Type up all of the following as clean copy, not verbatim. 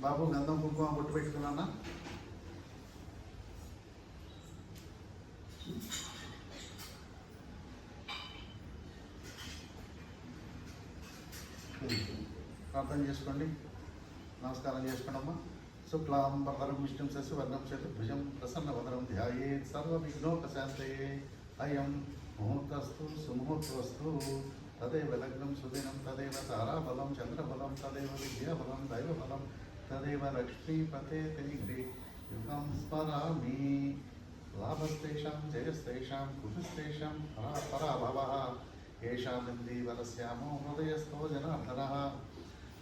బాబు గంధం కుంకుమ బొట్టు పెట్టుకున్నా. ప్రార్థన చేసుకోండి, నమస్కారం చేసుకోండమ్మా. శుక్లాం వరదరం విష్ణుం శశివర్ణం చతుర్భుజం ప్రసన్నవదనం ధ్యాయేత్ సర్వవిఘ్నోపశాంతయే. అయం ముహూర్తస్తు సుముహూర్తస్తు. తదేవ లగ్నం సుదినం తదేవ తారాబలం చంద్రబలం తదేవ విద్యాబలం దైవబలం తదేవ లక్ష్మీపతే తైగ్రి యుగం స్మరామి. లాభస్తేషాం జయస్తేషాం కుశస్తేషాం పరాభవః. ఏషామిందీవరస్యామో హృదయస్థో జనార్దనః.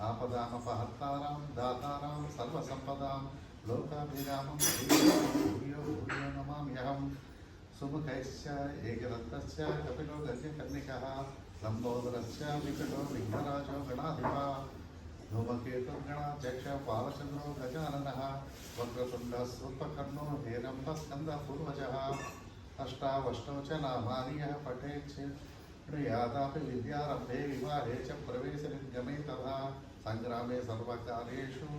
ఆపదామపహర్తారాం దాతారాం సర్వసంపదాం లోకాభిరామం భూయో భూయో నమామ్యహం. సుముఖైశ్చ ఏకదంతస్య కపిలో గజకర్ణికः. లంబోదరస్య వికటో విఘ్నరాజో గణాధిపः. ధూమకేతుర్గణాధ్యక్ష బాలచంద్రో గజాననः. వక్రతుండः స్వల్పకర్ణో హేరంబస్కందः పూర్వజः. అష్టావష్టౌ చ నామాని యః పఠేత్ యాదాపి విద్యారంభే వివాహే చ ప్రవేశనిర్గమే తథా సంగ్రామే సర్వకార్యేషు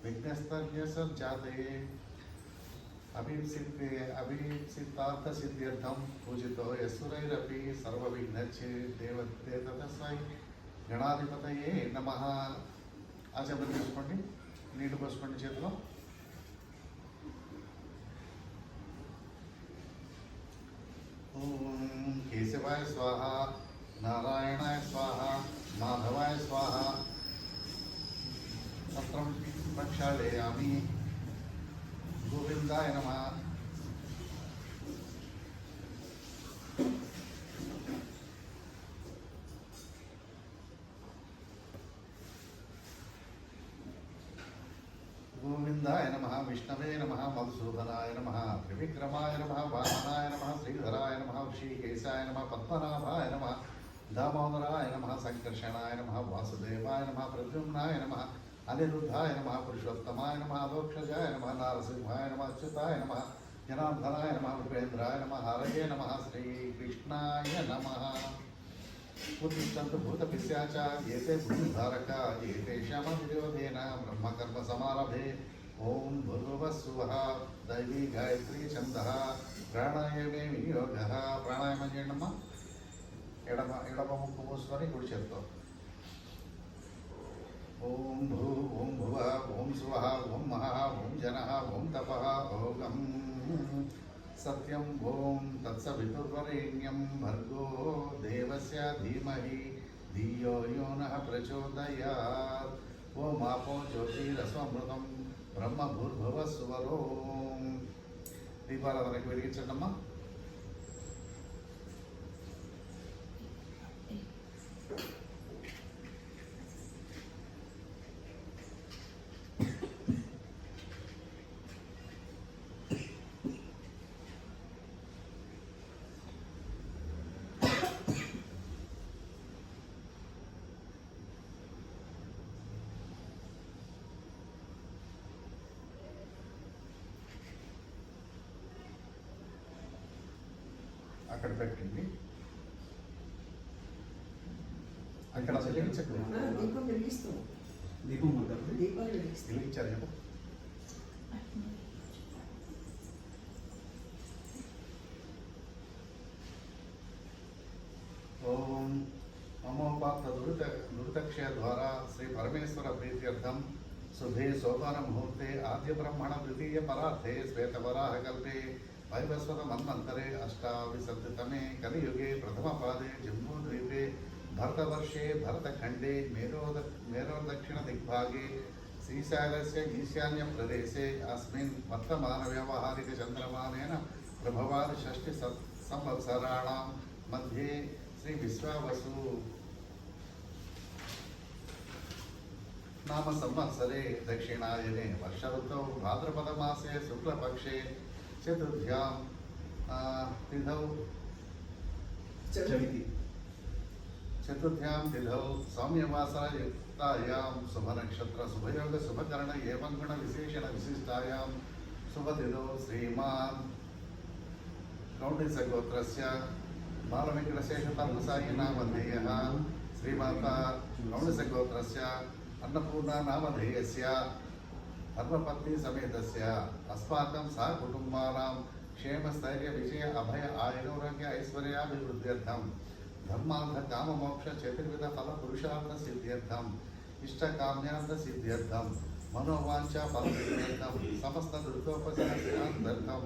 విఘ్నస్తర్య సజ్జాతే. అభీప్సితార్థసిద్ధ్యర్థం పూజితో యస్సురైరపి సర్వవిఘ్నచ్చే దేవతే తస్మై గణాధిపతయే నమః. ఆచమనం చేసుకోండి, నీళ్లు పోసుకోండి చేతిలో. ఓం కేశవాయ స్వాహ, నారాయణాయ స్వాహ, మాధవాయ స్వాహ. పత్రం ప్రక్షాళయామి. గోవిందాయ నమః. గోవిందాయ నమః. విష్ణవే నమః. మధుసూదనాయ నమః. త్రివిక్రమాయ నమః. వామనాయ నమః. శ్రీధరాయ నమః. ఋషికేశాయ నమః. పద్మనాభాయ నమః. దామోదరాయ నమః. సంకర్షణాయ నమః. వాసుదేవాయ నమః. ప్రద్యుమ్నాయ నమః. అనిరుద్ధాయ నమః. పురుషోత్తమాయ నమః. అధోక్షజాయ నమః. నారసింహాయ నమః. అచ్యుతాయ నమః. జనార్దనాయ నమః. ఉపేంద్రాయ నమః. హరయే నమః. శ్రీకృష్ణాయ నమః. ఉత్తిష్టంతు భూతపిశాచ ఏతే భూమిధారక ఏతేషామవిరోధేన బ్రహ్మకర్మ సమారభే. ఓం భూర్భువస్సువః. దైవీ గాయత్రీ ఛందః. ప్రాణాయామే వినియోగః. ప్రాణాయామం చేయండమ్మా. ఎడమ ముక్కు మూసుకొని కుడి చేత్తో. ఓం భూ ఓం భువ ఓం స్వః ఓం మహః ఓం జనః ఓం తపః ఓం సత్యం. ఓం తత్సవితుర్వరేణ్యం భర్గో దేవస్య ధీమహి ధియో యో నః ప్రచోదయాత్. ఓం ఆపో జ్యోతిరస్వమృతం బ్రహ్మ భూర్భువస్సువరోం. దీపారాధనకి వెలిగించండమ్మా. అక్కడ పెట్టండి. అక్కడ వెలిగించండి. దీపం వెలిగిస్తాం. దీపం వెలిగించారు చెప్పు. ఓం మమోపాత్త దురితక్షయ ద్వారా శ్రీ పరమేశ్వర ప్రీత్యర్థం శుభే సోపాన ముహూర్తే ఆద్య బ్రహ్మణ ద్వితీయ పరార్థే శ్వేతవరాహ కల్పే వైవస్వత మన్వంతరే అష్టావింశతితమే కలియుగే ప్రథమపాదే జంబూద్వీపే భరతవర్షే భరతఖండే మేరోదక్షిణ దిగ్భాగే శ్రీశైలస్య ఈశాన్య ప్రదేశే అస్మిన్ వర్తమాన వ్యావహారిక చంద్రమానేన ప్రభవాది షష్ఠి సంవత్సరాణాం మధ్యే శ్రీ విశ్వావసు నామ సంవత్సరే దక్షిణాయనే వర్ష ఋతౌ భాద్రపద మాసే శుక్లపక్షే చతుర్థ్యాం తిథౌ సౌమ్యవాసరయుక్తాయాం శుభనక్షత్ర శుభయోగ శుభకరణ ఏవం గుణ విశేషణ విశిష్టాయాం శుభతిథౌ శ్రీమాన్ కౌండిన్యగోత్రస్య బాలవెంకటశేషతర్మసాయి నామధేయः శ్రీమాతా కౌండిన్యగోత్రస్య అన్నపూర్ణా నామధేయస్య धर्मपत्नी समेतस्य अस्माकं सा कुटुम्बानां क्षेमस्थैर्य विजय अभय आयुरोग्य ऐश्वर्याभिवृद्ध्यर्थं धर्मार्थ काम मोक्ष चतुर्विध फल पुरुषार्थ सिद्ध्यर्थम इष्टकाम्यार्थ सिद्ध्यर्थम मनोवांछा फल सिद्ध्यर्थम समस्त दुर्गोपचारार्थम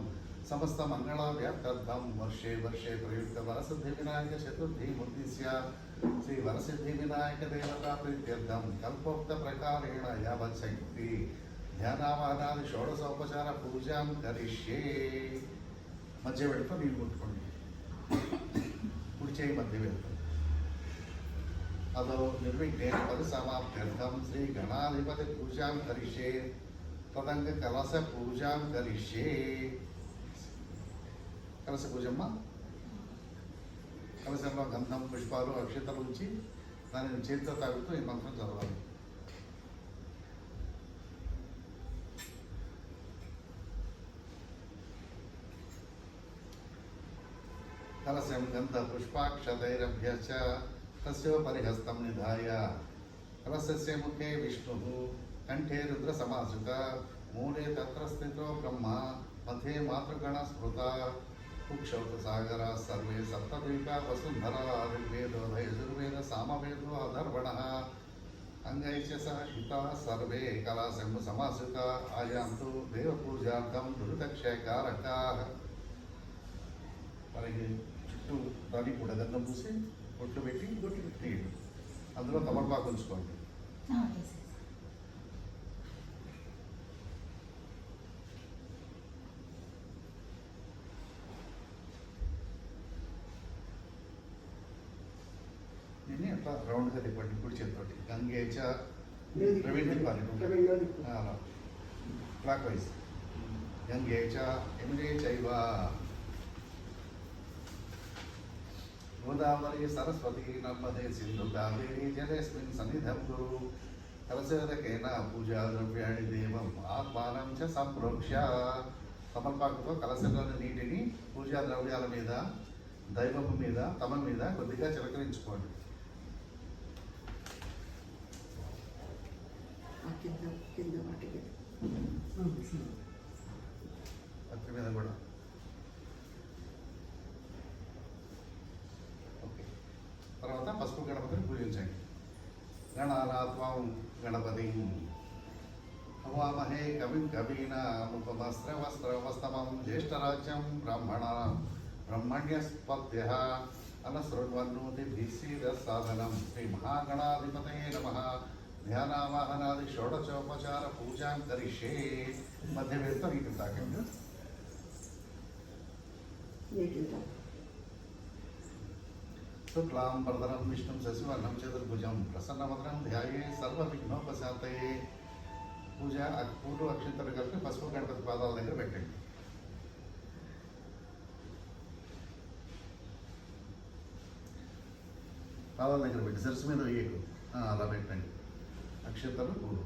समस्त मंगलाव्याप्त्यर्थम वर्षे वर्षे प्रयुक्त वरसिद्धि विनायक चतुर्थी मुद्दिश्य श्री वरसिद्धि विनायक देवता प्रीत्यर्थम कल्पोक्त प्रकारेण यावच्छक्ति ध्यानावाहनादि षोडशोपचार पूजां करिष्ये मध्य वेळతో నీళ్ళు ముట్టుకోండి కుడి చేయి మధ్య వేలుతో अदो निर्विघ्नेन परिसमाप्त्यर्थं श्री गणाधिपति पूजां करिष्ये तदंग कलश पूजां करिष्ये कलश पूजम्मा कलशంలో గంధం పుష్పాలు అక్షతలు ఉంచి దానిని చేతితో తాగుతూ ఈ మంత్రం చదవాలి. कलशं गंध पुष्पाक्षतैरभ्य च तस्योपरि हस्तं निधाय कलशस्य मुखे विष्णुः कंठे रुद्रसमासुता मूले तत्र स्थितो ब्रह्मा मध्ये मातृगणस्मृता कुक्षौतसागरा सर्वे सप्तद्वीपा वसुन्धरा ऋग्वेदो यजुर्वेद सामवेदो अधर्वणः अंगैश्च सह हिताः सर्वे कलशं समासुता आयान्तु देवपूजार्थं दुरितक्षयकारकाः మనకి చుట్టూ దాన్ని కూడా గంధం పూసి బొట్లు పెట్టి తీయండి. అందులో తమలపాకు ఉంచుకోండి. దీన్ని అట్లా రౌండ్గా తిప్పండి కుడి చేతితోటి. గంగేచ ప్రవీణ్ అలా క్లాక్ వైజ్ గంగేచ యమునే చైవ गोदावरी सरस्वती नर्मदे सिंधु कावेरी जलेस्मिन् सन्निधं कुरु कलशोदकेन पूजा द्रव्याणि देवं आत्मानं च संप्रोक्ष्य తమలపాకుతో కలశంలోని నీటిని పూజా ద్రవ్యాల మీద దైవము మీద తమ మీద కొద్దిగా చిలకరించుకోండి. అత్తి మీద కూడా తర్వాత పసుపు గణపతిని పూజించండి. గణానాత్వం గణపతి హవామహే కవిం కవీనాముపమస్త్రవస్త్రవస్తమం జ్యేష్ఠరాజ్యం బ్రహ్మణ్యస్పత్య అనశృణ్వన్నోతి భీసీద సాధనం శ్రీ మహాగణాధిపతయే నమః ధ్యానావాహనాది షోడచోపచార పూజాం కరిష్యే. మధ్య వేరుతో నీటిని తాకండి. शुक्लां वरदनं विष्णुं शशिवर्णं चतुर्भुजं प्रसन्नवदनं ध्याये सर्वविघ्नोपशान्तये. పూజ పూలు అక్షంతలు కలిపి పసుపు గణపతి పాదాల దగ్గర పెట్టండి. పాదాల దగ్గర పెట్టి సరస్సు మీద వేయకు, అలా పెట్టండి. అక్షంతలు పూలు.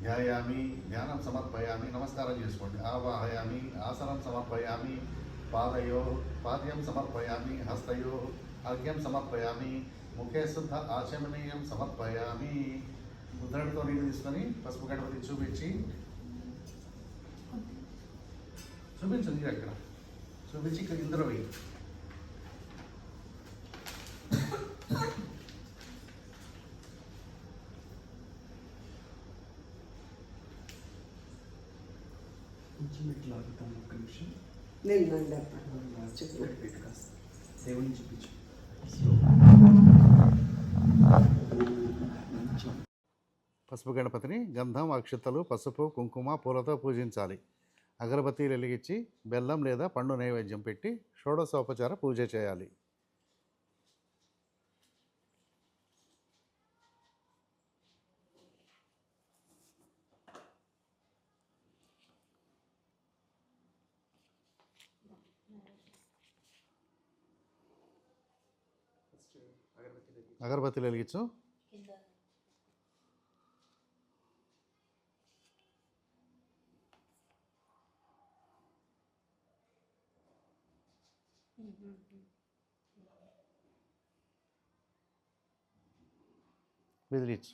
ధ్యాయామి ధ్యానం సమర్పయామి నమస్కారం చేసుకోండి. ఆవాహయామి ఆసనం సమర్పయామి పాద్యం సమర్పయామి హస్తయో అర్ఘ్యం సమర్పయామి ముఖే శుద్ధ ఆచమనీయం సమర్పయామి. ముద్రతో నీళ్ళు తీసుకొని పసుపు గణపతి చూపించు నీరు అక్కడ చూపించి ఇక్కడ ఇందులో వెయ్యి. నేను దేవుని చూపించు. పసుపు గణపతిని గంధం అక్షతలు పసుపు కుంకుమ పూలతో పూజించాలి. అగరబత్తీలు వెలిగించి బెల్లం లేదా పండు నైవేద్యం పెట్టి షోడశోపచార పూజ చేయాలి. అగరబత్తీలు వెలిగించు. విదిలించు.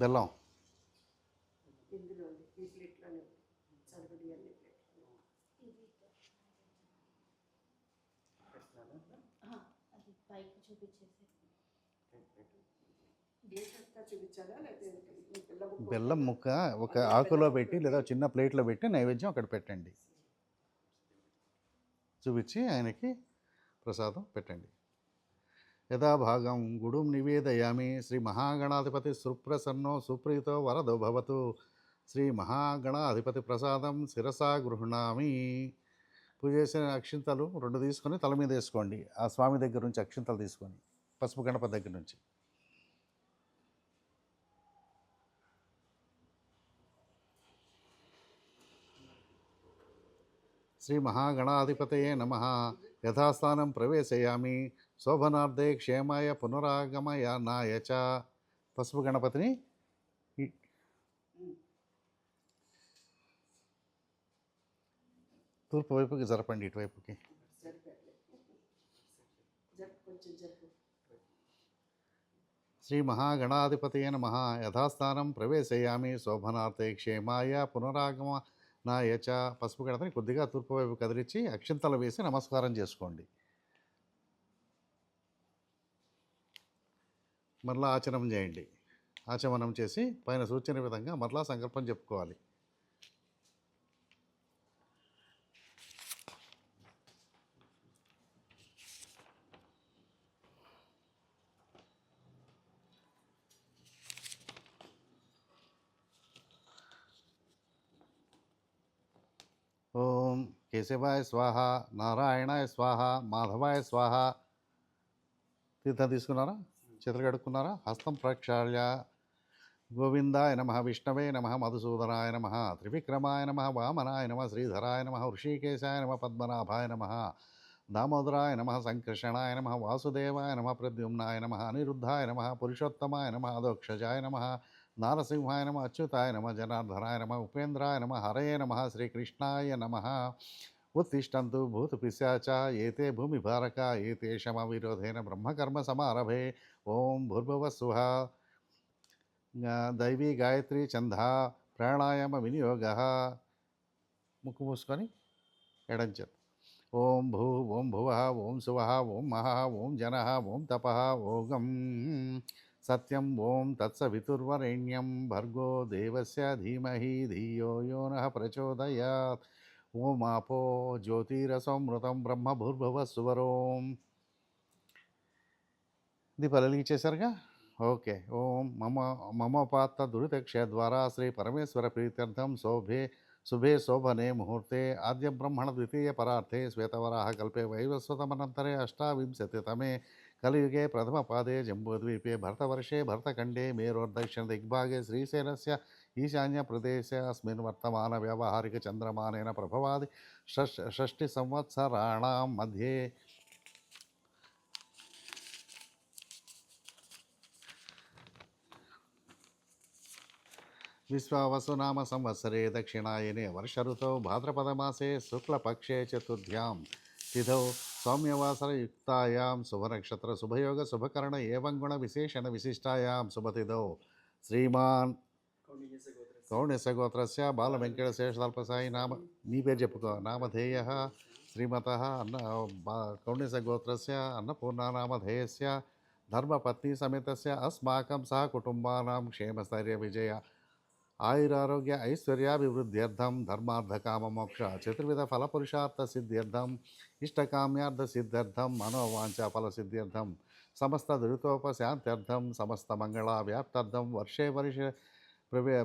బెల్లం ఇందులో ఉంది. ఈ ప్లేట్లోనే చదువుడి అన్ని ప్లేట్లు అది పైకి చూపించేసి ప్లేట్ అంతా చూపించాలా లేకపోతే బెల్లం ముక్క ఒక ఆకులో పెట్టి లేదా చిన్న ప్లేట్లో పెట్టి నైవేద్యం అక్కడ పెట్టండి. చూపించి ఆయనకి ప్రసాదం పెట్టండి. యథాభాగం గుడుం నివేదయామి. శ్రీ మహాగణాధిపతి సుప్రసన్నో సుప్రీతో వరదో భవతు. శ్రీ మహాగణాధిపతి ప్రసాదం శిరసా గృహణామి. పూజ చేసిన అక్షింతలు 2 తీసుకొని తల మీద వేసుకోండి. ఆ స్వామి దగ్గర నుంచి అక్షింతలు తీసుకొని, పసుపు గణపతి దగ్గర నుంచి. శ్రీ మహాగణాధిపతయే నమః. యథాస్థానం ప్రవేశయామి. శోభనార్థే క్షేమాయ పునరాగమయానాయ చ. పసుపు గణపతిని తూర్పు వైపుకి జరపండి, ఇటువైపుకి. కొంచెం జరుపు. శ్రీ మహాగణాధిపతయే నమః. యథాస్థానం ప్రవేశయామి. శోభనార్థే క్షేమాయ పునరాగమనాయ చ. పసుపు గణపతిని కొద్దిగా తూర్పు వైపు కదిలించి అక్షింతలు వేసి నమస్కారం చేసుకోండి. మరలా ఆచమనం చేయండి. ఆచమనం చేసి పైన సూచన విధంగా మరలా సంకల్పం చెప్పుకోవాలి. ఓం కేశవాయ స్వాహ, నారాయణాయ స్వాహ, మాధవాయ స్వాహ. తీర్థం తీసుకున్నారా? చేతులు కడుక్కున్నారా? హస్తం ప్రక్షాళ్య. గోవిందాయ నమః, విష్ణవే నమః, మధుసూదనాయ నమః, త్రివిక్రమాయ నమః, వామనాయ నమః, శ్రీధరాయ నమః, ఋషికేశాయ నమః, పద్మనాభాయ నమః, దామోదరాయ నమః, సంకర్షణాయ నమః, వాసుదేవాయ నమః, ప్రద్యుమ్నాయ నమః, అనిరుద్ధాయ నమః, పురుషోత్తమాయ నమః, అధోక్షజాయ నమః, నారసింహాయ నమః, అచ్యుతాయ నమః, జనార్దనాయ నమః, ఉపేంద్రాయ నమః, హరయే నమః, శ్రీకృష్ణాయ నమః. ఉత్తిష్టంతు భూతపిశాచా ఏతే భూమిభారకా ఏతేషమ విరోధేన బ్రహ్మకర్మ సమారభే. ఓం భూర్భువస్సుః. దైవీ గాయత్రి ఛంద ప్రాణాయామ వినియోగ. ముక్కు మూసుకొని ఎడంచెత్. ఓం భూ ఓం భువః ఓం శువః ఓం మహః ఓం జనః ఓం తపః ఓగం సత్యం. ఓం తత్సవితుర్వరేణ్యం భర్గో దేవస్య ధీమహి ధియో యో నః ప్రచోదయాత్. ఓం ఆపో జ్యోతిరసమృతం బ్రహ్మ భూర్భువస్సువరోం. దీపాలు వెలిగించేశారుగా? ఓకే. ఓం మమోపాత్త దురితక్షయ ద్వారా శ్రీ పరమేశ్వర ప్రీత్యర్థం శుభే శోభనే ముహూర్తే ఆద్య బ్రహ్మణ ద్వితీయ పరార్థే శ్వేతవరాహ కల్పే వైవస్వతమనంతరే అష్టావింశతితమే కలియుగే ప్రథమ పాదే జంబూద్వీపే భరతవర్షే భరతఖండే మేరోర్దక్షిణ దిగ్భాగే శ్రీశైలస్య ఈశాన్య ప్రదేశే అస్మిన్ వర్తమాన వ్యావహారిక చంద్రమానేన ప్రభవాది 6 సంవత్సరాణాం మధ్యే విశ్వావసునామ సంవత్సరే దక్షిణాయనే వర్షఋతౌ భాద్రపదమాసే శుక్లపక్షే చతుర్థ్యాం తిథౌ సౌమ్యవాసరయుక్తాయాం శుభనక్షత్ర శుభయోగ శుభకరణ ఏవం గుణ విశేషణ విశిష్టాయాం శుభతిథౌ శ్రీమాన్ కౌణ్యసగోత్రస్య బాలవెంకటశేషతల్పసాయి నామ. నీ పేరు చెప్పుకో. నామధేయః శ్రీమతః కౌణ్యసగోత్రస్య అన్నపూర్ణానామధేయస్య ధర్మపత్ని సమేతస్య అస్మాకం సహ కుటుంబానాం క్షేమస్థైర్య విజయ ఆయురారోగ్య ఐశ్వర్యాభివృద్ధ్యర్థం ధర్మార్థకామమోక్ష చతుర్విధ ఫలపురుషార్థ సిద్ధ్యర్థం ఇష్టకామ్యార్థ సిద్ధ్యర్థం మనోవాంఛ ఫలసిద్ధ్యర్థం సమస్త దురితోపశాంత్యర్థం సమస్త మంగళ వ్యాప్తార్థం వర్షే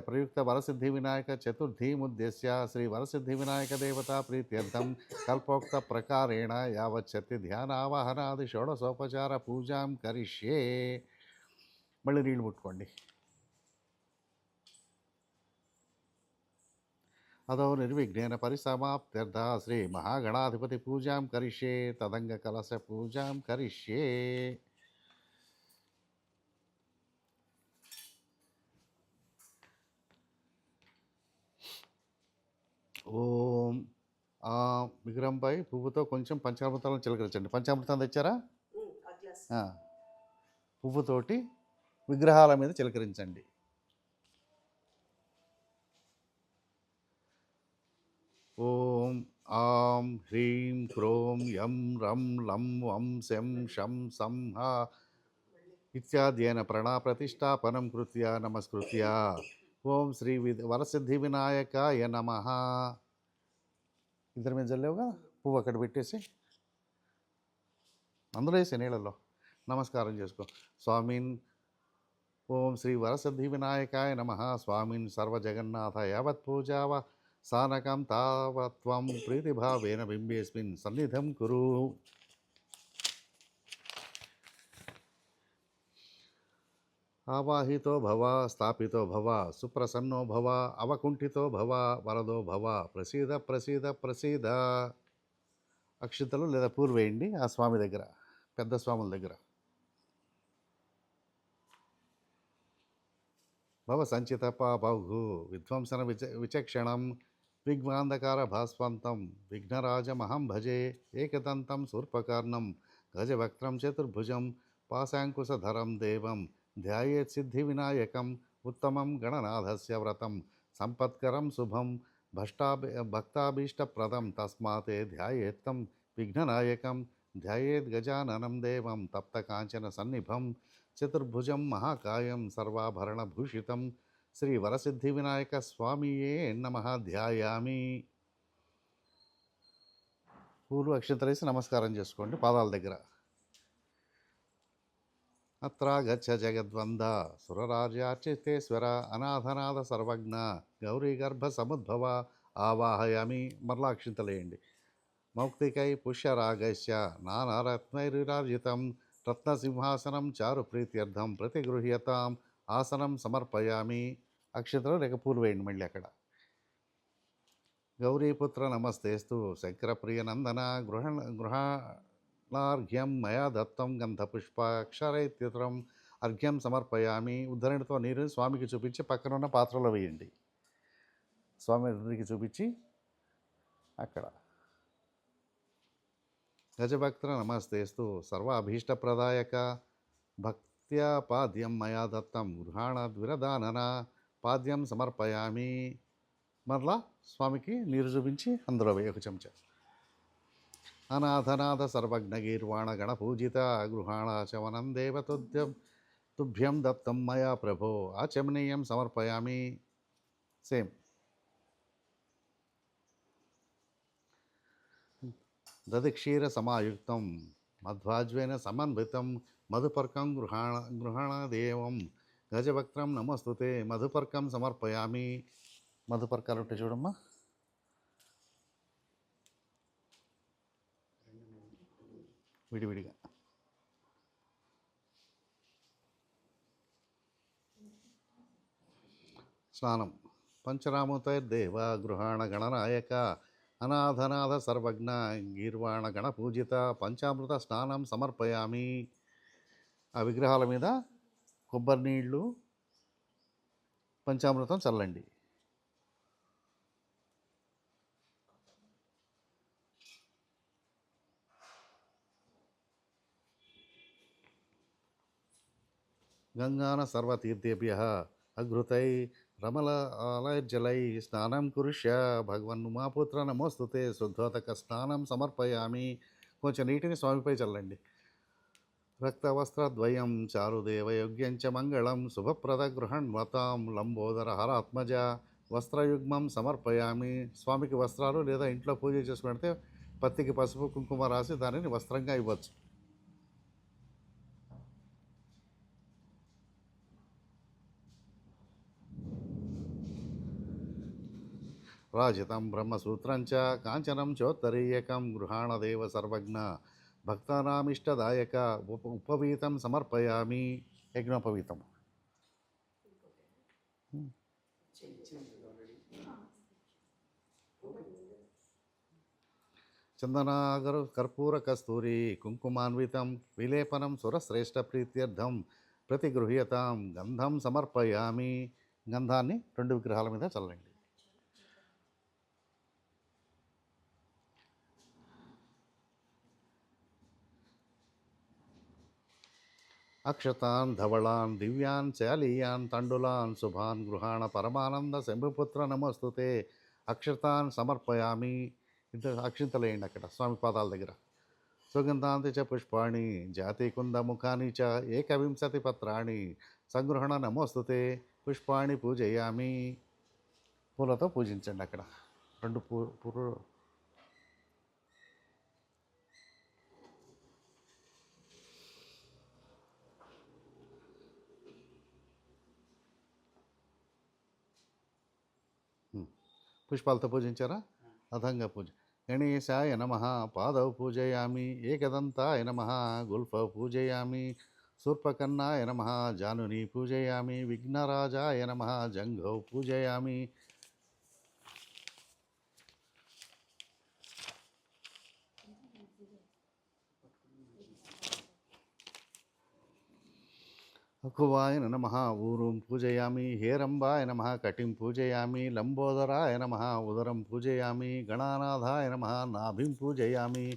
ప్రయుక్త వరసిద్ధి వినాయక చతుర్థీముద్దేశ్య శ్రీ వరసిద్ధి వినాయక దేవతా ప్రీత్యర్థం కల్పోక్త ప్రకారేణ యావచ్చతి ధ్యానావాహనాది షోడశోపచార పూజాం కరిష్యే. మళ్ళీ నీళ్ళు ముట్టుకోండి. అదో నిర్విఘ్నేన పరిసమాప్త్యర్థ శ్రీ మహాగణాధిపతి పూజాం కరిష్యే. తదంగ కలశ పూజాం కరిష్యే. ఓం ఆ విగ్రహంపై పువ్వుతో కొంచెం పంచామృతాలను చిలకరించండి. పంచామృతం తెచ్చారా? ఆ గ్లాస్ పువ్వుతోటి విగ్రహాల మీద చిలకరించండి. ఓం ఆం హ్రీం క్రోం యం రం లం వం శం షం సం హ ఇత్యాద్యేన ప్రణాప్రతిష్టాపనం కృత్య నమస్కృత్య ఓం శ్రీ వరసిద్ధి వినాయకాయ నమః. ఇద్దరి మీద చల్లేవుగా, పువ్వు అక్కడ పెట్టేసి అందులో వేసే నీళ్ళలో నమస్కారం చేసుకో. స్వామిన్ ఓం శ్రీ వరసిద్ధి వినాయకాయ నమః. స్వామిన్ సర్వజగన్నాథ యావత్ పూజావ సానకం తావత్వం ప్రీతిభావేన బింబేస్మిన్ సన్నిధం కురు. ఆవాహితో భవ స్థాపితో భవ సుప్రసన్నో భవ అవకుంఠితో భవ వరదో భవ ప్రసీద ప్రసీద ప్రసీద. అక్షింతలు లేదా పూలు వేయండి ఆ స్వామి దగ్గర, పెద్ద స్వాముల దగ్గర. భవ సంచిత బహు విధ్వంసన విచక్షణం విఘ్నాంధకార భాస్వంతం విఘ్నరాజమహం భజే ఏకదంతం శూర్పకర్ణం గజవక్త్రం చతుర్భుజం పాశాంకుశధరం దేవం ధ్యాయేత్ సిద్ధి వినాయకం ఉత్తమం గణనాథస్య వ్రతం సంపత్కరం శుభం భక్తాభీష్టప్రదం తస్మాతే ధ్యాయేత్తం విఘ్ననాయకం ధ్యాయేత్ గజాననం దేవం తప్తకాంచన సన్నిభం చతుర్భుజం మహాకాయం సర్వాభరణభూషితం శ్రీ వరసిద్ధి వినాయక స్వామియే నమః ధ్యాయామి. పూలు అక్షంతలేసి నమస్కారం చేసుకోండి పాదాల దగ్గర. అత్రాగచ్చ జగద్వంద సురరాజ్యార్చితేశ్వర అనాథనాథ సర్వజ్ఞ గౌరీ గర్భ సముద్భవ ఆవాహయామి. మరలా అక్షింతలేయండి. మౌక్తికై పుష్యరాగస్య నానారత్నైర్విరాజితం రత్నసింహాసనం చారు ప్రీత్యర్థం ప్రతిగృహ్యతాం ఆసనం సమర్పయామి. అక్షంతలు లేక పూలు వేయండి మళ్ళీ అక్కడ. గౌరీపుత్ర నమస్తేస్తు శంకరప్రియ నందన గృహార్ఘ్యం మయా దత్తం గంధపుష్పాక్షరైత్యుతరం అర్ఘ్యం సమర్పయామి. ఉద్ధరణితో నీరు స్వామికి చూపించి పక్కన ఉన్న పాత్రలో వేయండి. స్వామికి చూపించి అక్కడ. గజభక్త నమస్తేస్తు సర్వాభీష్టప్రదాయక భక్త్యా పాద్యం మయా దత్తం గృహాణద్విరదానన పాద్యం సమర్పయామి. మరలా స్వామికి నీరు చూపించి అందులో వేయి ఒక చెంచా. అనాథనాథ సర్వజ్ఞగీర్వాణ గణపూజిత గృహాణాచమనం తుభ్యం దత్తం మయా ప్రభో ఆచమనీయం సమర్పయామి. సేమ్. దధిక్షీర సమాయుక్తం మధ్వాజ్వేన సమన్వితం మధుపర్కం గృహాణదేవం గజవక్త్రం నమస్తుతే మధుపర్కం సమర్పయామి. మధుపర్కాలు ఉంటే చూడమ్మా. విడివిడిగా. స్నానం. పంచరాముతైర్దేవ గృహాణ గణనాయక అనాథనాథ సర్వజ్ఞ గీర్వాణ గణపూజిత పంచామృత స్నానం సమర్పయామి. ఆ విగ్రహాల మీద కొబ్బరి నీళ్ళు పంచామృతం చల్లండి. గంగాన సర్వతీర్థేభ్యః అఘృతై రమలాలైర్జలై స్నానం కురుష్య భగవన్నుమాపుత్ర నమోస్తుతే శుద్ధోదక స్నానం సమర్పయామి. కొంచెం నీటిని స్వామిపై చల్లండి. రక్తవస్త్రద్వయం చారుదేవయోగ్యం చ మంగళం శుభప్రద గృహణ్వతాం లంబోదర హరాత్మజ వస్త్రయుగ్మం సమర్పయామి. స్వామికి వస్త్రాలు లేదా ఇంట్లో పూజ చేసుకుంటే పత్తికి పసుపు కుంకుమ రాసి దానిని వస్త్రంగా ఇవ్వచ్చు. రాజితం బ్రహ్మసూత్రం చ కాంచనం చోత్తరీయకం గృహాణదేవ సర్వజ్ఞ భక్తానామిష్టదాయక ఉపవీతం సమర్పయామి. యజ్ఞోపవీతం. చందనాగరు కర్పూర కస్తూరి కుంకుమాన్వితం విలేపనం సురశ్రేష్ఠ ప్రీత్యర్థం ప్రతిగృహ్యతాం గంధం సమర్పయామి. గంధాన్ని 2 విగ్రహాల మీద చల్లండి. అక్షతాన్ ధవళాన్ దివ్యాన్ శాలీయాన్ తండులాన్ శుభాన్ గృహాణ పరమానంద శంభుపుత్ర నమస్తుతే. అక్షతాన్ సమర్పయామి. ఇద్దరు అక్షింతలేయండి అక్కడ స్వామి పాదాల దగ్గర. సుగంధాంతి చ పుష్పాణి జాతికుంద ముఖాని చ ఏకవింశతి పత్రాణి సంగృహణ నమోస్తుతే. పుష్పాణి పూజయామి. పూలతో పూజించండి అక్కడ. రెండు పుష్పాలతో పూజించారా? అధంగా పూజ. గణేశాయ నమ పాదౌ పూజయామి. ఏకదంతాయ నమ గుల్ఫ పూజయామి. శూర్పకర్ణాయ నమ జానుని పూజయామి. విఘ్నరాజాయ నమ జంఘౌ పూజయామి. అకువాయ నమ ఊరుం పూజయామి. హేరంబాయ నమ కటిం పూజయామి. లంబోదరాయ నమ ఉదరం పూజయామి. గణానాథాయ నమ నాభిం పూజయామి.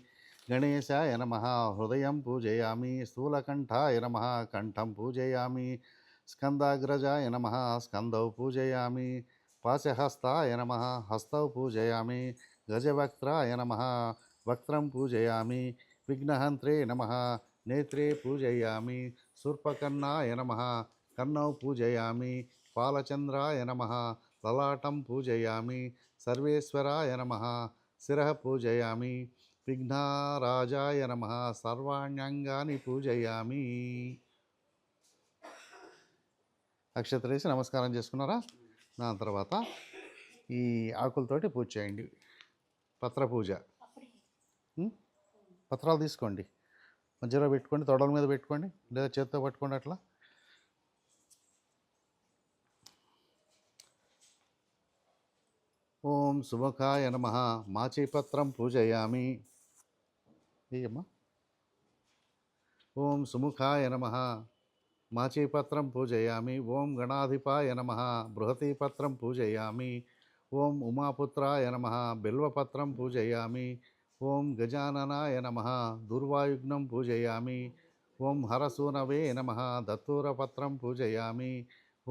గణేశాయ నమ హృదయం పూజయామి. స్థూలకంఠాయ నమ కంఠం పూజయామి. స్కందాగ్రజాయ నమ స్కందౌ పూజయామి. పాశహస్తాయ నమ హస్తౌ పూజయామి. గజవక్త్రాయ నమ వక్త్రం పూజయామి. విఘ్నహంత్రే నమ నేత్రే పూజయామి. శూర్పకర్ణాయ నమ కర్ణౌ పూజయామి. పాలచంద్రాయ నమ లలాటం పూజయామి. సర్వేశ్వరాయ నమ శిరః పూజయామి. విఘ్నరాజాయ నమ సర్వాణ్యంగాని పూజయామి. అక్షతలేసి నమస్కారం చేసుకున్నారా? దాని తర్వాత ఈ ఆకులతోటి పూజ చేయండి. పత్ర పూజ. పత్రాలు తీసుకోండి, మధ్యలో పెట్టుకోండి, తొడల మీద పెట్టుకోండి, లేదా చేత్తో పట్టుకోండి. అట్లా ఓం సుముఖాయ నమ మాచీపత్రం పూజయామి. ఏమ్మా? ఓం సుముఖాయ నమ మాచీపత్రం పూజయామి. ఓం గణాధిపాయ నమ బృహతీపత్రం పూజయామి. ఓం ఉమాపుత్రాయ నమ బిల్వపత్రం పూజయామి. ఓం గజాననాయ నమ దుర్వాయుగ్నం పూజయామి. ఓం హరసూనవే నమ దత్తూరపత్రం పూజయామి.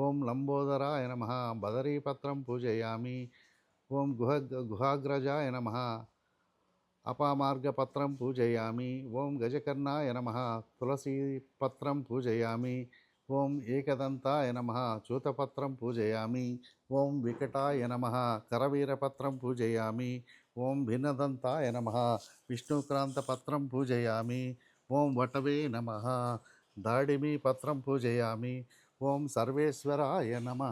ఓం లంబోదరాయ నమ బదరీపత్రం పూజయామి. ఓం గుహాగ్రజాయ నమ అపామార్గపత్రం పూజయామి. ఓం గజకర్ణాయ నమ తులసీపత్రం పూజయామి. ఓం ఏకదంతాయ నమ చూతపత్రం పూజయామి. ఓం వికటాయ నమ కరవీరపత్రం పూజయామి. ఓం భిన్నదంతాయ నమ విష్ణుక్రాంతపత్రం పూజయామి. ఓం వటవే నమ దాడిమీ పత్రం పూజయామి. ఓం సర్వేశ్వరాయ నమ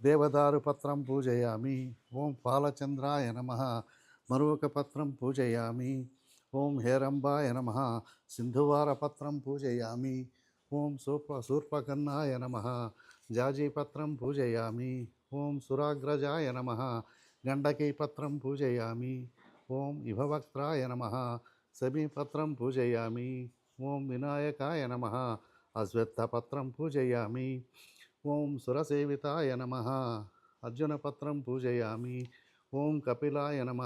దేవదారు పత్రం పూజయామి. ఓం పాలచంద్రాయ నమ మరూకపత్రం పూజయామి. ఓం హేరంబాయ నమ సింధువారపత్రం పూజయామి. ఓం శూర్పకర్ణాయ నమ జాజీపత్రం పూజయామి. ఓం సురాగ్రజాయ నమ గండకీపత్రం పూజయామి. ఓం ఇభవక్త్రాయ నమ సమీపత్రం పూజయామి. ఓం వినాయకాయ నమ అశ్వత్థపత్రం పూజయామి. ఓం సురసేవితాయ నమ అర్జునపత్రం పూజయామి. ఓం కపిలాయ నమ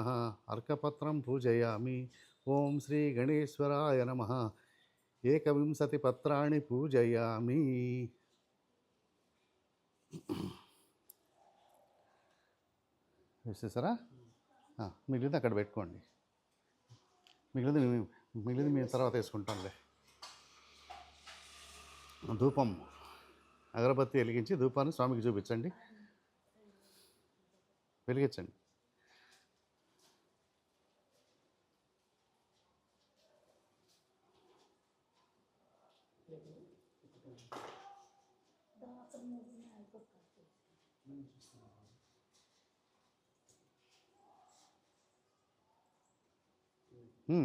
అర్కపత్రం పూజయామి. ఓం శ్రీ గణేశ్వరాయ నమ ఏకవింశతి పత్రాణి పూజయామి. వేసేసారా? మిగిలింది అక్కడ పెట్టుకోండి. మిగిలింది మీ తర్వాత వేసుకుంటాంలే. ధూపం అగరబత్తి వెలిగించి ధూపాన్ని స్వామికి చూపించండి. వెలిగించండి.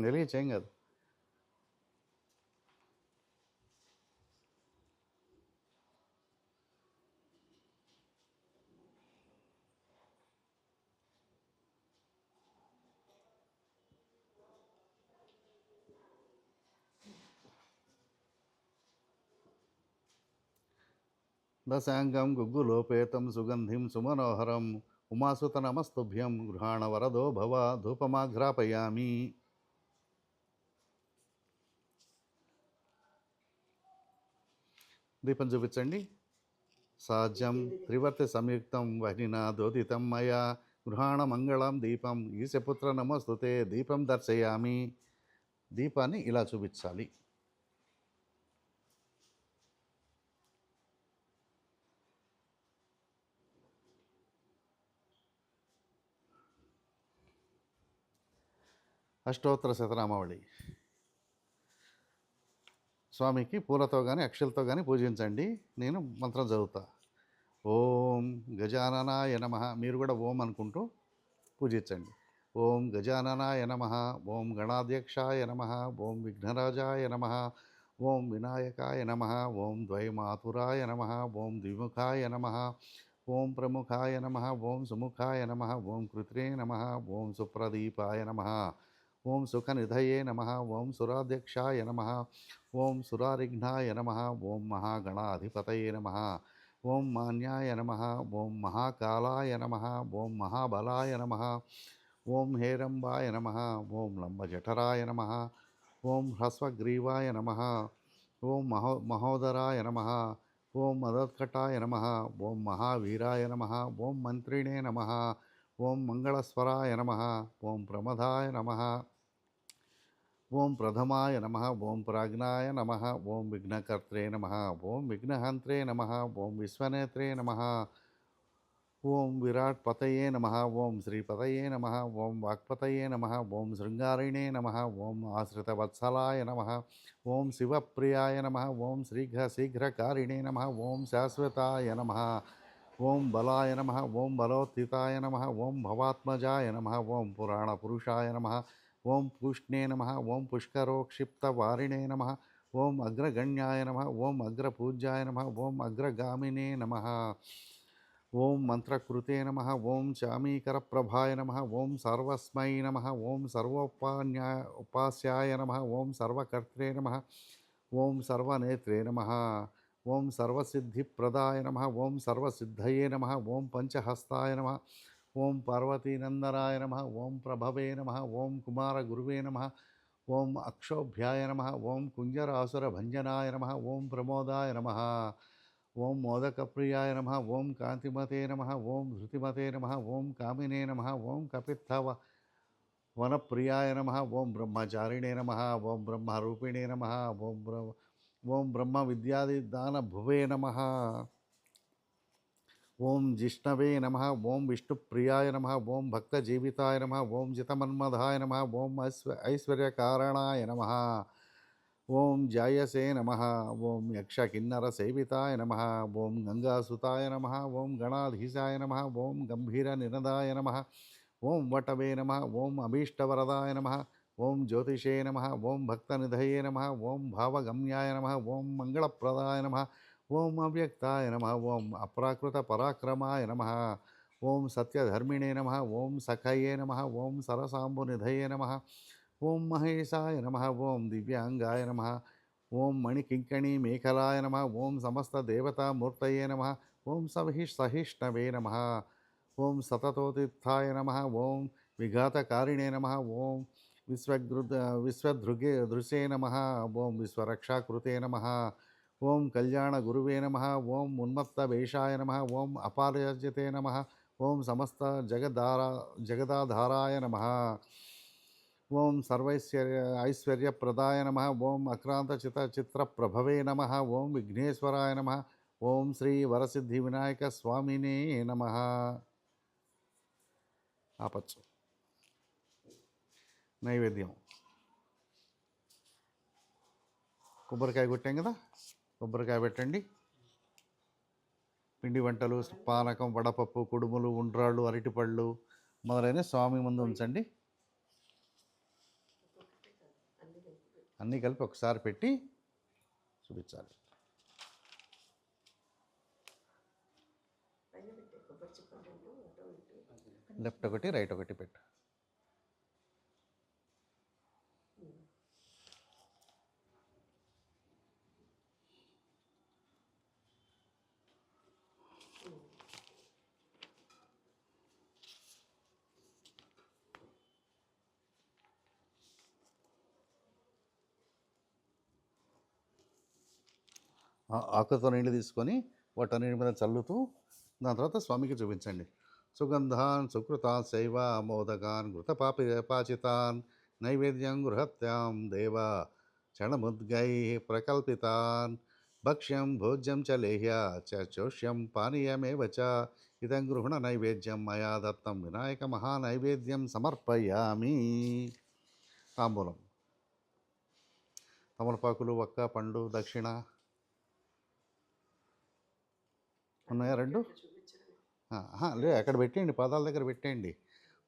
వెలిగించి ఏం కాదు. దశాంగం గుగ్గులోపేతం సుగంధిం సుమనోహరం ఉమాసుత నమస్తుభ్యం గృహాణ వరదో భవ ధూపమాఘ్రాపయామి. దీపం చూపించండి. సాజ్యం త్రివర్తి సంయుక్తం వహ్నినా దోదితం మయా గృహాణ మంగళం దీపం ఈశపుత్ర నమస్తుతే దీపం దర్శయామి. దీపాన్ని ఇలా చూపించాలి. అష్టోత్తర శతనామావళి. స్వామికి పూలతో కానీ అక్షలతో కానీ పూజించండి. నేను మంత్రం చదువుతా. ఓం గజాననాయ నమః. మీరు కూడా ఓం అనుకుంటూ పూజించండి. ఓం గజాననాయ నమః, ఓం గణాధ్యక్షాయ నమః, ఓం విఘ్నరాజాయ నమః, ఓం వినాయకాయ నమః, ఓం ద్వైమాతురాయ నమః, ఓం ద్విముఖాయ నమః, ఓం ప్రముఖాయ నమః, ఓం సుముఖాయ నమః, ఓం కృత్రే నమః, ఓం సుప్రదీపాయ నమః, ఓం సుఖనిధయే నమః, ఓం సురాధ్యక్షాయ నమః, ఓం సురారిఘ్నాయ నమః, ఓం మహాగణాధిపతయే నమః, ఓం మాన్యాయ నమః, ఓం మహాకాలాయ నమః, ఓం మహాబలాయ నమః, ఓం హేరంబాయ నమః, ఓం లంబజఠరాయ నమః, ఓం హ్రస్వగ్రీవాయ నమః, ఓం మహోదరాయ నమః, ఓం మదత్కటాయ నమః, ఓం మహావీరాయ నమః, ఓం మంత్రిణే నమః, ఓం మంగళస్వరాయ నమః, ఓం ప్రమదాయ నమః, ఓం ప్రథమాయ నమః, ఓం ప్రాజ్ఞాయ నమః, ఓం విఘ్నకర్త్రే నమః, ఓం విఘ్నహంత్రే నమః, ఓం విశ్వనేత్రే నమః, ఓం విరాట్ పతయే నమః, ఓం శ్రీపతయే నమః, ఓం వాక్పతయే నమః, ఓం శృంగారిణే నమః, ఓం ఆశ్రితవత్సలాయ నమః, ఓం శివప్రియాయ నమః, ఓం శీఘ్రకారిణే నమః, ఓం శాశ్వతాయ నమః, ఓం బలాయ నమః, ఓం బలోత్థితాయ నమః, ఓం భవాత్మజాయ నమః, ఓం పురాణపురుషాయ నమః, ఓం పూష్ణే నమః, ఓం పుష్కరోక్షిప్తవారిణే నమః, ఓం అగ్రగణ్యాయ నమః, ఓం అగ్రపూజ్యాయ నమః, ఓం అగ్రగామినే నమః, ఓం మంత్రకృతే నమః, ఓం చామీకరప్రభాయ నమః, ఓం సర్వస్మై నమః, ఓం ఉపాస్యాయ నమః, ఓం సర్వకర్త్రే నమః, ఓం సర్వనేత్రే నమః, ఓం సర్వసిద్ధిప్రదాయ నమః, ఓం సర్వసిద్ధయే నమః, ఓం పంచహస్తాయ నమః, ఓం పార్వతీనందనాయ నమః, ఓం ప్రభవే నమః, ఓం కుమారగురువే నమః, ఓం అక్షోభ్యాయ నమః, ఓం కుంజరాసురభంజనాయ నమః, ఓం ప్రమోదాయ నమః, ఓం మోదకప్రియాయ నమః, ఓం కాంతిమతే నమః, ఓం ధృతిమతే నమః, ఓం కామినే నమః, ఓం వనప్రియాయ నమః, ఓం బ్రహ్మచారిణే నమః, ఓం బ్రహ్మరూపిణే నమః, ఓం బ్రహ్మ విద్యాదిదానభువే నమః, ఓం జిష్ణవే నమః, ఓం విష్ణుప్రియాయ నమః, ఓం భక్తజీవితాయ నమః, ఓం జితమన్మధాయ నమః, ఓం ఐశ్వర్యకారణాయ నమః, ఓం జాయసే నమః, ఓం యక్షకిన్నరసేవితాయ నమః, ఓం గంగాసుతాయ నమః, ఓం గణాధీశాయ నమః, ఓం గంభీరనినదాయ నమః, ఓం వటవే నమః, ఓం అభీష్టవరదాయ నమః, ఓం జ్యోతిషే నమః, ఓం భక్తనిధయే నమః, ఓం భావగమ్యాయ నమః, ఓం మంగళప్రదాయ నమః, ఓం అవ్యక్తాయ నమః, ఓం అప్రాకృత పరాక్రమాయ నమః, ఓం సత్యధర్మిణే నమః, ఓం సఖయే నమః, ఓం సరసాంబునిధయే నమః, ఓం మహేశాయ నమః, ఓం దివ్యాంగాయ నమః, ఓం మణికింకణీ మేఖలాయ నమః, ఓం సమస్తదేవతామూర్తయే నమః, ఓం సహిష్ణవే నమః, ఓం సతతోతీర్థాయ నమః, ఓం విఘాతకారిణే నమః, ఓం విశ్వదృశే నమః, ఓం విశ్వరక్షాకృతే నమః, ఓం కళ్యాణగురువే నమః, ఓం ఉన్మత్తవేషాయ నమః, ఓం అపారజ్యతే నమః, ఓం సమస్త జగదాధారాయ నమః, ఓం ఐశ్వర్యప్రదాయ నమః, ఓం చిత్రప్రభవే నమః, ఓం విఘ్నేశ్వరాయ నమః, ఓం శ్రీ వరసిద్ధి వినాయక స్వామినే నమః. ఆపచ్చు. నైవేద్యం కొబ్బరికాయ కొట్టాం కదా, కొబ్బరికాయ పెట్టండి. పిండి వంటలు, పానకం, వడపప్పు, కుడుములు, ఉండ్రాళ్ళు, అరటిపళ్ళు మొదలైన స్వామి ముందు ఉంచండి. అన్నీ కలిపి ఒకసారి పెట్టి చూపించాలి. లెఫ్ట్ ఒకటి, రైట్ ఒకటి పెట్టు. ఆకుతో నీళ్ళు తీసుకొని వాటన్నిటి మీద చల్లుతూ దాని తర్వాత స్వామికి చూపించండి. సుగంధాన్ సుకృతాన్ శైవ మోదకాన్ ఘృతపాచితాన్ నైవేద్యం గృహత్యాం దేవ క్షణముద్గై ప్రకల్పితాన్ భక్ష్యం భోజ్యం చ లేహ్య చోష్యం పానీయమేవ చ ఇదం గృహణ నైవేద్యం మయా దత్తం వినాయక మహానైవేద్యం సమర్పయామి. తాంబూలం, తమలపాకులు, ఒక్క, పండు, దక్షిణ ఉన్నాయా రెండు? లే అక్కడ పెట్టేయండి, పాదాల దగ్గర పెట్టేయండి.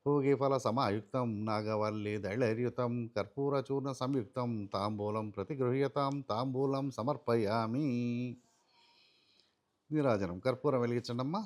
పూగీఫల సమాయుక్తం నాగవల్లి దైళైర్యుతం కర్పూరచూర్ణ సంయుక్తం తాంబూలం ప్రతిగృహ్యతాం తాంబూలం సమర్పయామి. నీరాజనం, కర్పూరం వెలిగించండమ్మా.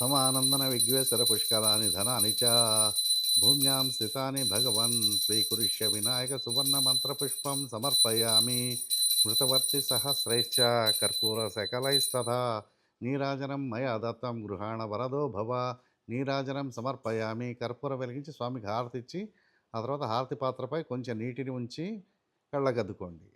సమానందన విఘ్వేశ్వర పుష్కరాని ధనాని చ భూమ్యాం స్థితాని భగవన్ స్వీకరిష్య వినాయక సువర్ణ మంత్రపుష్పం సమర్పయామి. మృతవర్తి సహస్రైశ్చ కర్పూర సకలైస్తథా నీరాజనం మయా దత్తం గృహాణ వరదో భవ. నీరాజనం సమర్పయామి. కర్పూరం వెలిగించి స్వామికి హారతి ఇచ్చి ఆ తర్వాత హారతి పాత్రపై కొంచెం నీటిని ఉంచి కళ్ళగద్దుకోండి.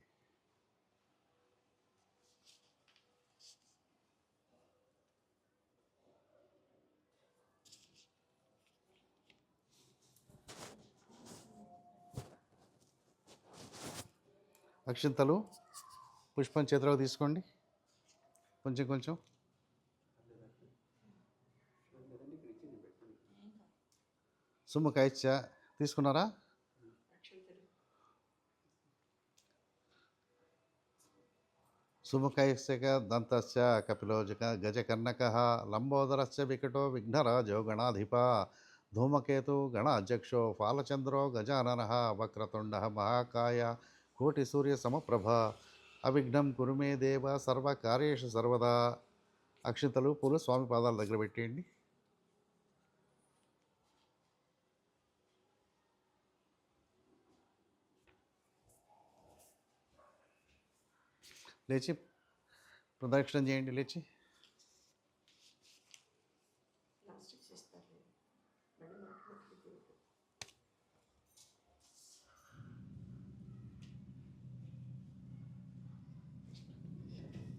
అక్షింతలు, పుష్పం చేతిలోకి తీసుకోండి, కొంచెం కొంచెం. సుముఖైశ్చ తీసుకున్నారా? సుముఖైశ్చ దంతశ్చ కపిలో గజకర్ణకః లంబోదరశ్చ వికటో విఘ్నరాజో గణాధిప ధూమకేతు గణాధ్యక్షో ఫాలచంద్రో గజాననః వక్రతుండః మహాకాయ కోటి సూర్య సమప్రభ అవిఘ్నం కురుమే దేవ సర్వకార్యేషు సర్వదా. అక్షింతలు, పూలు స్వామి పాదాల దగ్గర పెట్టేయండి. లేచి ప్రదక్షిణం చేయండి. లేచి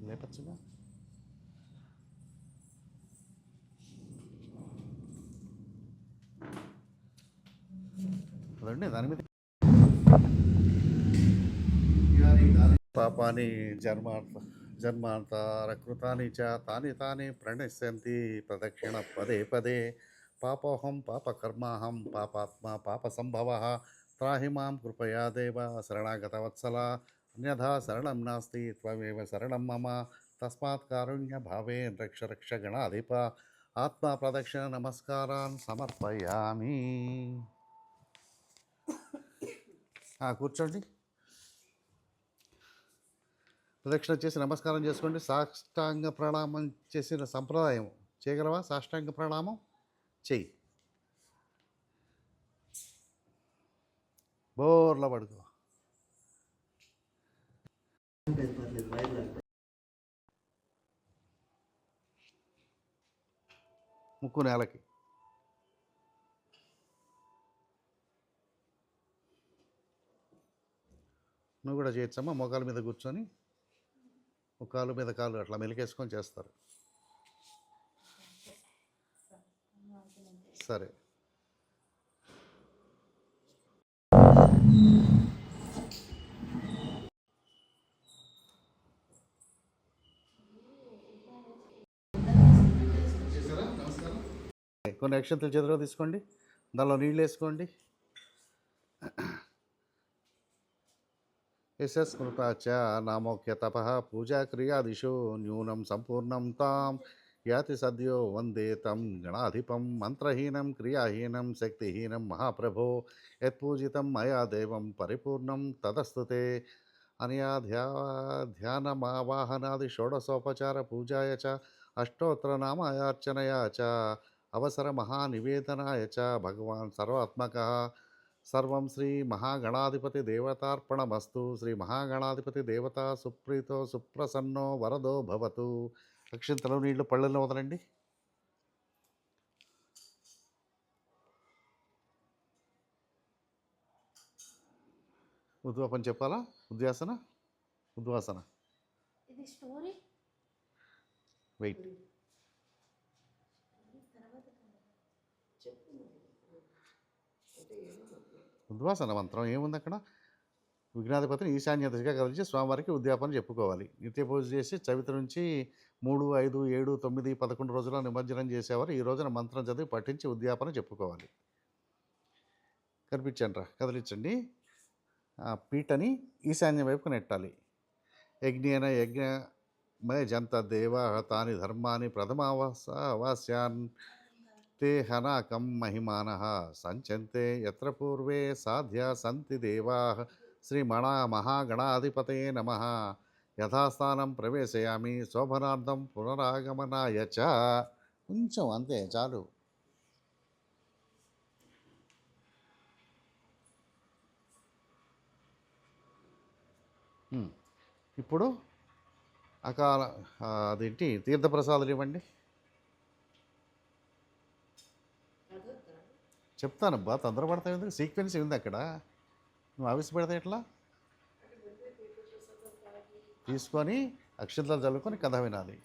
లేపచ్చుగా. అదండి దాని మీద పాపాని జన్మాంతరకృతాని చ తాని తాని ప్రణశ్యంతి ప్రదక్షిణ పదే పదే. పాపోహం పాపకర్మాహం పాపాత్మ పాపసంభవ త్రాహి మాం కృపయా దేవ శరణాగతవత్సల అన్యథా శరణం నాస్తి త్వమేవ శరణం మమ తస్మాత్ కారుణ్య భావేన్ రక్ష రక్ష గణాధిప. ఆత్మ ప్రదక్షిణ నమస్కారాన్ సమర్పయామి. కూర్చోండి. ప్రదక్షిణ చేసి నమస్కారం చేసుకోండి. సాష్టాంగ ప్రణామం చేసిన సంప్రదాయం చేయగలవా? సాష్టాంగ ప్రణామం చెయ్యి. బోర్లా పడుకో. ముక్కు నేలకి. నువ్వు కూడా చేయొచ్చమ్మా. మోకాల మీద కూర్చొని ఒక కాలు మీద కాలు అట్లా మెలికేసుకొని చేస్తారు. సరే. కొన్ని అక్షంతలు చేతిలో తీసుకోండి, దానిలో నీళ్ళు వేసుకోండి. యశస్మృతాచ నామోఖ్య తప పూజా క్రియాదిషు న్యూనం సంపూర్ణం తాం యాతి సద్యో వందే తం గణాధిపం మంత్రహీనం క్రియాహీనం శక్తిహీనం మహాప్రభో యత్పూజితం మయా దేవం పరిపూర్ణం తదస్తుతే. అనయా ధ్యానమావాహనాది షోడశోపచార పూజాయ చ అష్టోత్తరనామాయార్చనయా చ అవసర మహానివేదనాయ చ భగవాన్ సర్వాత్మక సర్వం శ్రీ మహాగణాధిపతి దేవతార్పణమస్తు. శ్రీ మహాగణాధిపతి దేవత సుప్రీతో సుప్రసన్నో వరదో భవతు. అక్షింతలు నీళ్లు పళ్ళల్లో వదలండి. ఉద్వాపన చెప్పాలా? ఉద్వాసన ఉద్వాసన ఇది స్టోరీ వెయిట్. తర్వాత చెప్పు మరి. అంటే ఏమో ఉద్వాసన మంత్రం ఏముంది అక్కడ? విఘ్నాధిపతిని ఈశాన్య దిశగా కదిలించి స్వామివారికి ఉద్యాపన చెప్పుకోవాలి. నిత్య పూజ చేసి చవితి నుంచి 3, 5, 7, 9, 11 రోజుల నిమజ్జనం చేసేవారు ఈ రోజున మంత్రం చదివి పఠించి ఉద్యాపన చెప్పుకోవాలి. కనిపించండి రా, కదిలించండి. ఆ పీటని ఈశాన్యం వైపుకు నెట్టాలి. యజ్ఞేన యజ్ఞమయ జంత దేవా తాని ధర్మాని ప్రథమావాస్యాన్ తే హనాకం మహిమానః సంచంతే యత్ర పూర్వే సాధ్య సంతి దేవా. శ్రీ మహాగణాధిపతయే నమః. యథాస్థానం ప్రవేశయామి శోభనార్థం పునరాగమనాయ చ. కొంచెం అంతే చాలు. ఇప్పుడు అకాల అదేంటి తీర్థప్రసాదాలు ఇవ్వండి. చదవద్దా? చెప్తానబ్బా, తొందరపడతావు ఎందుకు? సీక్వెన్స్ ఉంది అక్కడ, నువ్వు ఆవిష్పడితే ఎట్లా? అంటే ముందే తీర్థప్రసాదం తాగి తీసుకొని అక్షంతలు చల్లుకొని కథ వినాలి.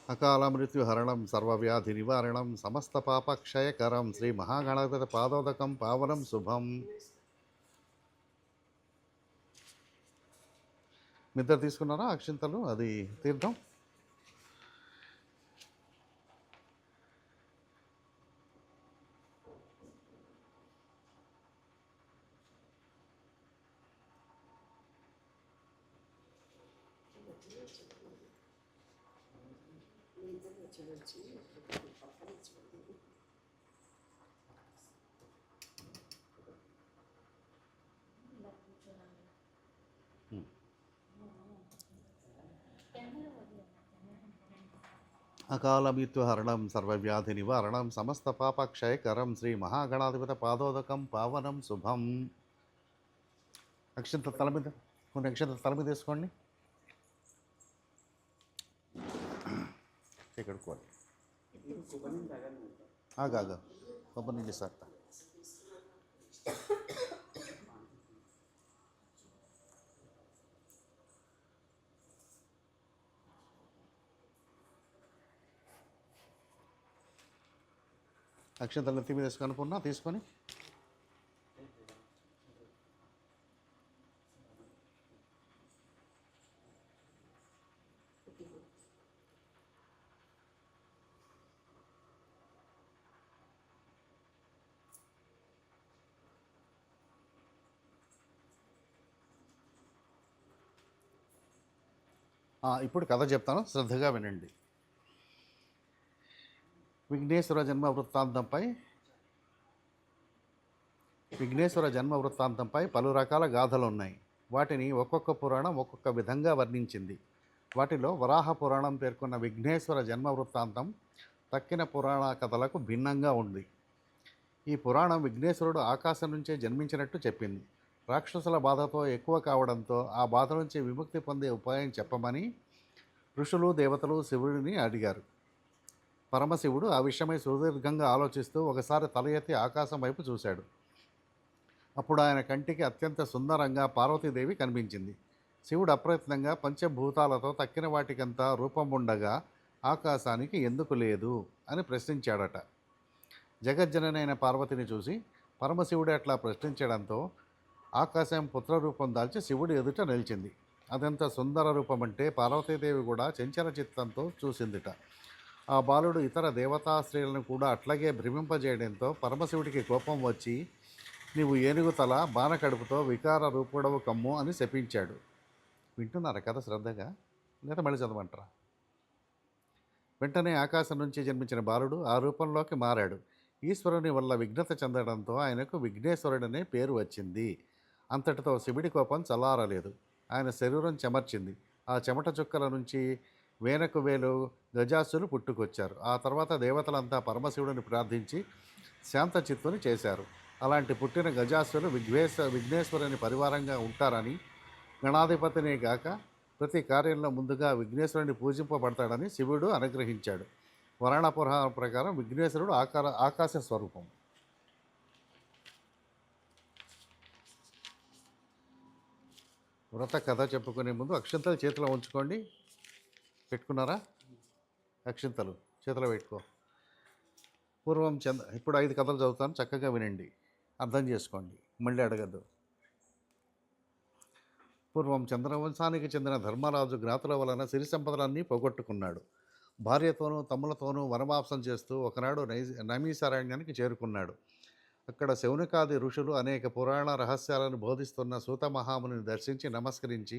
అకాల మృత్యుహరణం సర్వవ్యాధి నివారణం సమస్త పాపక్షయకరం శ్రీ మహాగణాధిపతి పాదోదకం పావనం శుభం. నిద్ర తీసుకున్నారా అక్షింతలు? అది తీర్థం. మీ ఇద్దరు వచ్చి పక్కన ఇచ్చుకోండి. ఇలా కూర్చోవాలి. కెమెరా వదిలేనా? అకాల మృత్యుహరణం సర్వవ్యాధి నివారణం సమస్త పాపక్షయకరం శ్రీ మహాగణాధిపతి పాదోదకం పావనం శుభం. అక్షంత తల మీద, కొన్ని అక్షంత తల మీద వేసుకోండి. కడుక్కోవాలి. ఆగా కొబ్బరి నీళ్ళు సార్. అక్షంతలు నెత్తి మీద వేసుకొని అనుకున్నా తీసుకొని ఇప్పుడు కథ చెప్తాను, శ్రద్ధగా వినండి. విఘ్నేశ్వర జన్మ వృత్తాంతంపై పలు రకాల గాథలు ఉన్నాయి. వాటిని ఒక్కొక్క పురాణం ఒక్కొక్క విధంగా వర్ణించింది. వాటిలో వరాహ పురాణం పేర్కొన్న విఘ్నేశ్వర జన్మ వృత్తాంతం తక్కిన పురాణ కథలకు భిన్నంగా ఉంది. ఈ పురాణం విఘ్నేశ్వరుడు ఆకాశం నుంచే జన్మించినట్టు చెప్పింది. రాక్షసుల బాధతో ఎక్కువ కావడంతో ఆ బాధ నుంచి విముక్తి పొందే ఉపాయం చెప్పమని ఋషులు దేవతలు శివుడిని అడిగారు. పరమశివుడు ఆ విషయమై సుదీర్ఘంగా ఆలోచిస్తూ ఒకసారి తల ఎత్తి ఆకాశం వైపు చూశాడు. అప్పుడు ఆయన కంటికి అత్యంత సుందరంగా పార్వతీదేవి కనిపించింది. శివుడు అప్రయత్నంగా పంచభూతాలతో తక్కిన వాటికంతా రూపం ఉండగా ఆకాశానికి ఎందుకు లేదు అని ప్రశ్నించాడట. జగజ్జననైన పార్వతిని చూసి పరమశివుడు అట్లా ప్రశ్నించడంతో ఆకాశం పుత్రరూపం దాల్చి శివుడు ఎదుట నిలిచింది. అదెంత సుందర రూపమంటే పార్వతీదేవి కూడా చంచల చిత్తంతో చూసిందిట. ఆ బాలుడు ఇతర దేవతా స్త్రీలను కూడా అట్లాగే భ్రమింపజేయడంతో పరమశివుడికి కోపం వచ్చి, నీవు ఏనుగు తల బాణ కడుపుతో వికార రూపుడవు కమ్ము అని శపించాడు. వింటున్నారా కథ శ్రద్ధగా, లేదా మళ్ళీ చదవమంటారా? వెంటనే ఆకాశం నుంచి జన్మించిన బాలుడు ఆ రూపంలోకి మారాడు. ఈశ్వరుని వల్ల విఘ్నత చెందడంతో ఆయనకు విఘ్నేశ్వరుడనే పేరు వచ్చింది. అంతటితో శివుడి కోపం చల్లారలేదు. ఆయన శరీరం చెమర్చింది. ఆ చెమట చుక్కల నుంచి వేనకు వేలు గజాసులు పుట్టుకొచ్చారు. ఆ తర్వాత దేవతలంతా పరమశివుడిని ప్రార్థించి శాంత చిత్తుని చేశారు. అలాంటి పుట్టిన గజాసులు విఘ్నేశ్వరుని పరివారంగా ఉంటారని, గణాధిపతినే గాక ప్రతి కార్యంలో ముందుగా విఘ్నేశ్వరుని పూజింపబడతాడని శివుడు అనుగ్రహించాడు. వరాణ పురాణం ప్రకారం విఘ్నేశ్వరుడు ఆకాశ స్వరూపం. వ్రత కథ చెప్పుకునే ముందు అక్షింతలు చేతిలో ఉంచుకోండి. పెట్టుకున్నారా? అక్షింతలు చేతిలో పెట్టుకో. ఇప్పుడు 5 కథలు చదువుతాను, చక్కగా వినండి, అర్థం చేసుకోండి, మళ్ళీ అడగద్దు. పూర్వం చంద్రవంశానికి చెందిన ధర్మరాజు జ్ఞాతుల వలన సిరి సంపదలన్నీ పోగొట్టుకున్నాడు. భార్యతోనూ తమ్ములతోనూ వనవాసం చేస్తూ ఒకనాడు నైమిసారణ్యానికి చేరుకున్నాడు. అక్కడ శౌనకాది ఋషులు అనేక పురాణ రహస్యాలను బోధిస్తున్న సూత మహామునిని దర్శించి నమస్కరించి,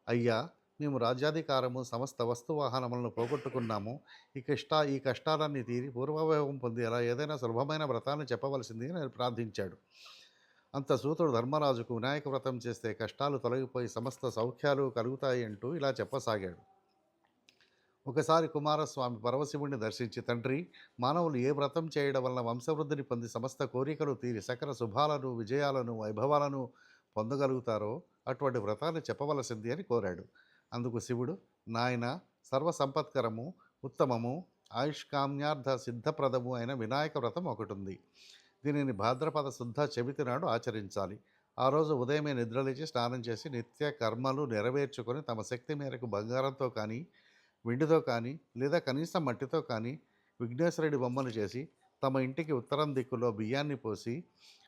అయ్యా, మేము రాజ్యాధికారము సమస్త వస్తువాహనములను పోగొట్టుకున్నాము. ఈ కష్టాలన్నీ తీరి పూర్వవైభవం పొందేలా ఏదైనా సులభమైన వ్రతాన్ని చెప్పవలసింది అని ప్రార్థించాడు. అంత సూతుడు ధర్మరాజుకు వినాయక వ్రతం చేస్తే కష్టాలు తొలగిపోయి సమస్త సౌఖ్యాలు కలుగుతాయి అంటూ ఇలా చెప్పసాగాడు. ఒకసారి కుమారస్వామి పరమశివుణ్ణి దర్శించి, తండ్రి, మానవులు ఏ వ్రతం చేయడం వలన వంశవృద్ధిని పొంది సమస్త కోరికలు తీరి సకల శుభాలను, విజయాలను, వైభవాలను పొందగలుగుతారో అటువంటి వ్రతాన్ని చెప్పవలసింది అని కోరాడు. అందుకు శివుడు, నాయన, సర్వసంపత్కరము, ఉత్తమము, ఆయుష్కామ్యార్థ సిద్ధప్రదము అయిన వినాయక వ్రతం ఒకటి ఉంది. దీనిని భాద్రపద శుద్ధ చవితి నాడు ఆచరించాలి. ఆ రోజు ఉదయమే నిద్రలేచి స్నానం చేసి నిత్య కర్మలు నెరవేర్చుకొని తమ శక్తి మేరకు బంగారంతో కానీ, వెండితో కానీ, లేదా కనీసం మట్టితో కానీ విఘ్నేశ్వరుడి బొమ్మను చేసి తమ ఇంటికి ఉత్తరం దిక్కులో బియ్యాన్ని పోసి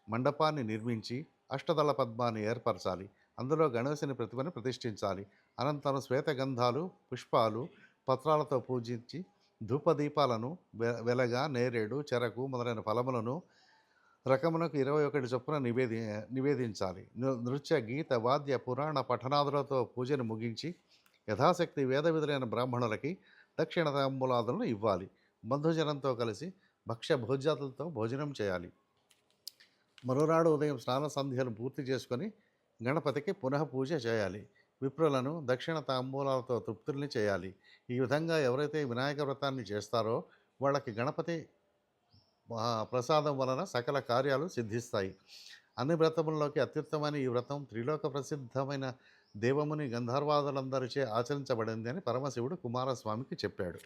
మండపాన్ని నిర్మించి అష్టదళ పద్మాన్ని ఏర్పరచాలి. అందులో గణేశుని ప్రతిమను ప్రతిష్ఠించాలి. అనంతరం శ్వేతగంధాలు, పుష్పాలు, పత్రాలతో పూజించి ధూపదీపాలను, వెలగ, నేరేడు, చెరకు మొదలైన ఫలములను రకమునకు 21 చొప్పున నివేదించాలి. నృత్య, గీత, వాద్య, పురాణ పఠనాదులతో పూజను ముగించి యథాశక్తి వేద విధులైన బ్రాహ్మణులకి దక్షిణ తాంబూలాదులను ఇవ్వాలి. బంధుజనంతో కలిసి భక్ష్య భోజ్యాతులతో భోజనం చేయాలి. మరోనాడు ఉదయం స్నాన సంధ్యలు పూర్తి చేసుకొని గణపతికి పునః పూజ చేయాలి. విప్రులను దక్షిణ తాంబూలాలతో తృప్తుల్ని చేయాలి. ఈ విధంగా ఎవరైతే వినాయక వ్రతాన్ని చేస్తారో వాళ్ళకి గణపతి ప్రసాదం వలన సకల కార్యాలు సిద్ధిస్తాయి. అన్ని వ్రతముల్లోకి అత్యుత్తమైన ఈ వ్రతం త్రిలోక ప్రసిద్ధమైన దేవముని గంధర్వాదులందరిచే ఆచరించబడింది అని పరమశివుడు కుమారస్వామికి చెప్పాడు.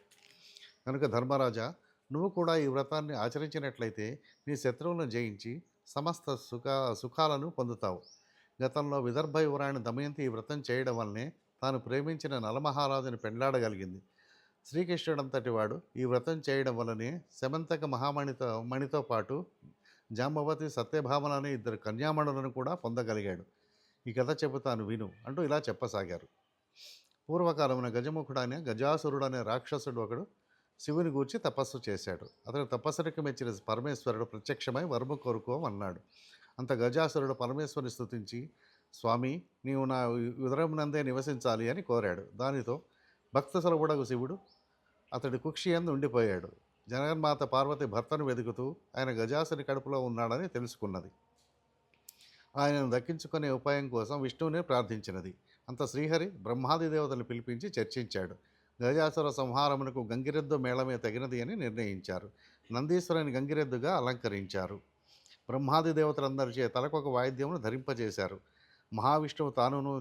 కనుక ధర్మరాజా, నువ్వు కూడా ఈ వ్రతాన్ని ఆచరించినట్లయితే నీ శత్రువులను జయించి సమస్త సుఖాలను పొందుతావు. గతంలో విదర్భ యువరాణి దమయంతి ఈ వ్రతం చేయడం వల్లనే తాను ప్రేమించిన నలమహారాజుని పెండ్లాడగలిగింది. శ్రీకృష్ణుడంతటి వాడు ఈ వ్రతం చేయడం వల్లనే శమంతక మణితో పాటు జాంబవతి, సత్యభామల అనే 2 కన్యామణులను కూడా పొందగలిగాడు. ఈ కథ చెబుతాను విను అంటూ ఇలా చెప్పసాగారు. పూర్వకాలమున గజముఖుడైన గజాసురుడనే రాక్షసుడు ఒకడు శివుని గూర్చి తపస్సు చేశాడు. అతను తపస్సునికి మెచ్చిన పరమేశ్వరుడు ప్రత్యక్షమై వరము కోరుకోమన్నాడు. అంత గజాసురుడు పరమేశ్వరుని స్తుతించి, స్వామి, నీవు నా ఉదరమునందే నివసించాలి అని కోరాడు. దానితో భక్త సులభుడగు శివుడు అతడి కుక్షి యందు ఉండిపోయాడు. జగన్మాత పార్వతి భర్తను వెతుకుతూ ఆయన గజాసుని కడుపులో ఉన్నాడని తెలుసుకున్నది. ఆయనను దక్కించుకునే ఉపాయం కోసం విష్ణువునే ప్రార్థించినది. అంత శ్రీహరి బ్రహ్మాది దేవతలను పిలిపించి చర్చించాడు. గజాసుర సంహారమునకు గంగిరెద్దు మేళమే తగినది అని నిర్ణయించారు. నందీశ్వరుని గంగిరెద్దుగా అలంకరించారు. బ్రహ్మాది దేవతలందరిచే తలకొక వాయిద్యమును ధరింపజేశారు. మహావిష్ణువు తానును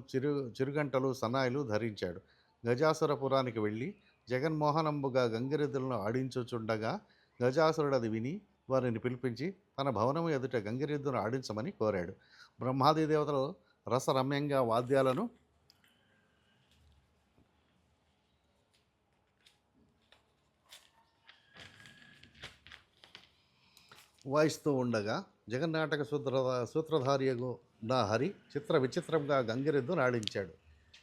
చిరుగంటలు, సన్నాయిలు ధరించాడు. గజాసురపురానికి వెళ్ళి జగన్మోహనంబుగా గంగిరెద్దులను ఆడించుచుండగా గజాసురుడది విని వారిని పిలిపించి తన భవనము ఎదుట గంగిరెద్దును ఆడించమని కోరాడు. బ్రహ్మాది దేవతలు రసరమ్యంగా వాద్యాలను వాయిస్తూ ఉండగా జగన్నాటక సూత్రధారియగు నా హరి విచిత్రంగా గంగిరెద్దును ఆడించాడు.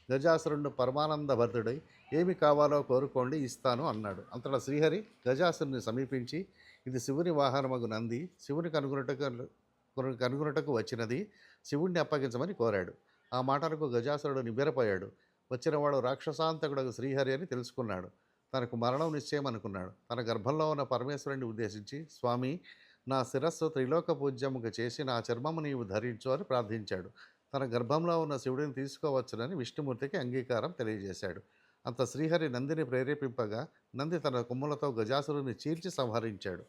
గజాసురుడు పరమానందభద్రుడై ఏమి కావాలో కోరుకోండి, ఇస్తాను అన్నాడు. అంతటా శ్రీహరి గజాసురుని సమీపించి, ఇది శివుని వాహనమగు నంది, శివుని కనుగొనుటకు వచ్చినది, శివుణ్ణి అప్పగించమని కోరాడు. ఆ మాటలకు గజాసురుడు నివ్వెరపోయాడు. వచ్చినవాడు రాక్షసాంతకుడు శ్రీహరి అని తెలుసుకున్నాడు. తనకు మరణం నిశ్చయం అనుకున్నాడు. తన గర్భంలో ఉన్న పరమేశ్వరుని ఉద్దేశించి, స్వామి, నా శిరస్సు త్రిలోక పూజ్యముగా చేసి నా చర్మము నీవు ధరించు అని ప్రార్థించాడు. తన గర్భంలో ఉన్న శివుడిని తీసుకోవచ్చునని విష్ణుమూర్తికి అంగీకారం తెలియజేశాడు. అంత శ్రీహరి నందిని ప్రేరేపింపగా నంది తన కొమ్ములతో గజాసురుని చీల్చి సంహరించాడు.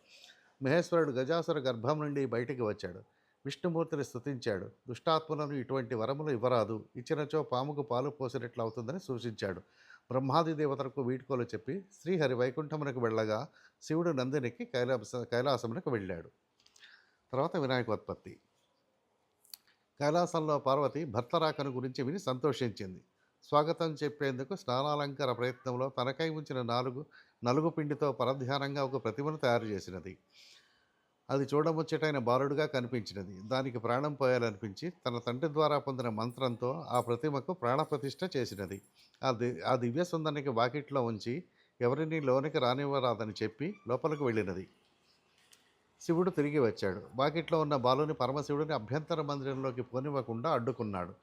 మహేశ్వరుడు గజాసుర గర్భం నుండి బయటికి వచ్చాడు. విష్ణుమూర్తిని స్తుతించాడు. దుష్టాత్మలను ఇటువంటి వరములు ఇవ్వరాదు, ఇచ్చినచో పాముకు పాలు పోసినట్లు అవుతుందని సూచించాడు. బ్రహ్మాది దేవతలకు వీడ్కోలు చెప్పి శ్రీహరి వైకుంఠమునకు వెళ్ళగా శివుడు నందినికి కైలాసమునకు వెళ్ళాడు. తర్వాత వినాయకోత్పత్తి. కైలాసంలో పార్వతి భర్త రాకను గురించి విని సంతోషించింది. స్వాగతం చెప్పేందుకు స్నానాలంకార ప్రయత్నంలో తనకై ఉంచిన నలుగు పిండితో పరధ్యానంగా ఒక ప్రతిమను తయారు చేసినది. అది చూడముచ్చటైన బాలుడుగా కనిపించినది. దానికి ప్రాణం పోయాలనిపించి తన తండ్రి ద్వారా పొందిన మంత్రంతో ఆ ప్రతిమకు ప్రాణప్రతిష్ఠ చేసినది. ఆ దివ్య సుందరికి వాకిట్లో ఉంచి ఎవరిని లోనికి రానివ్వరాదని చెప్పి లోపలికి వెళ్ళినది. శివుడు తిరిగి వచ్చాడు. వాకిట్లో ఉన్న బాలుని పరమశివుడిని అభ్యంతర మందిరంలోకి పోనివ్వకుండా అడ్డుకున్నాడు.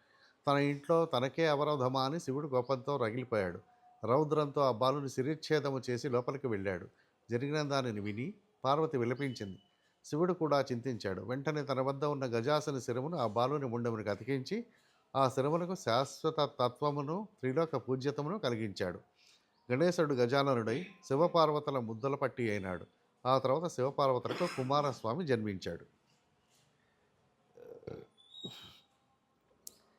తన ఇంట్లో తనకే అవరోధమా అని శివుడు కోపంతో రగిలిపోయాడు. రౌద్రంతో ఆ బాలుని శిరిచ్ఛేదము చేసి లోపలికి వెళ్ళాడు. జరిగిన దానిని విని పార్వతి విలపించింది. శివుడు కూడా చింతించాడు. వెంటనే తన వద్ద ఉన్న గజాసుని శిరమును ఆ బాలుని ముండమునికి అతికించి ఆ శిరములకు శాశ్వత తత్వమును త్రిలోక పూజ్యతమును కలిగించాడు. గణేశుడు గజాననుడై శివపార్వతుల ముద్దల పట్టి అయినాడు. ఆ తర్వాత శివపార్వతులకు కుమారస్వామి జన్మించాడు.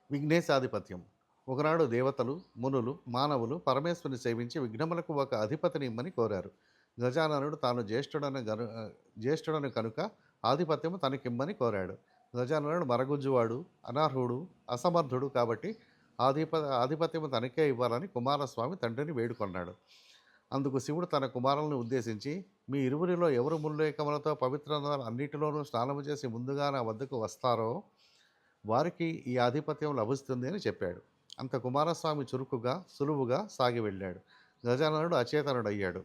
విఘ్నేశాధిపత్యం. ఒకనాడు దేవతలు, మునులు, మానవులు పరమేశ్వరుని సేవించి విఘ్నములకు ఒక అధిపతిని ఇమ్మని కోరారు. గజాననుడు తాను జ్యేష్ఠుడని కనుక ఆధిపత్యము తనకిమ్మని కోరాడు. గజాననుడు మరగుజ్జువాడు, అనర్హుడు, అసమర్థుడు కాబట్టి ఆధిపత్యము తనకే ఇవ్వాలని కుమారస్వామి తండ్రిని వేడుకొన్నాడు. అందుకు శివుడు తన కుమారులను ఉద్దేశించి, మీ ఇరువురిలో ఎవరు ముల్లేకములతో పవిత్ర అన్నిటిలోనూ స్నానము చేసి ముందుగా నా వద్దకు వస్తారో వారికి ఈ ఆధిపత్యం లభిస్తుంది అని చెప్పాడు. అంత కుమారస్వామి చురుకుగా సులువుగా సాగి వెళ్ళాడు. గజాననుడు అచేతనుడయ్యాడు.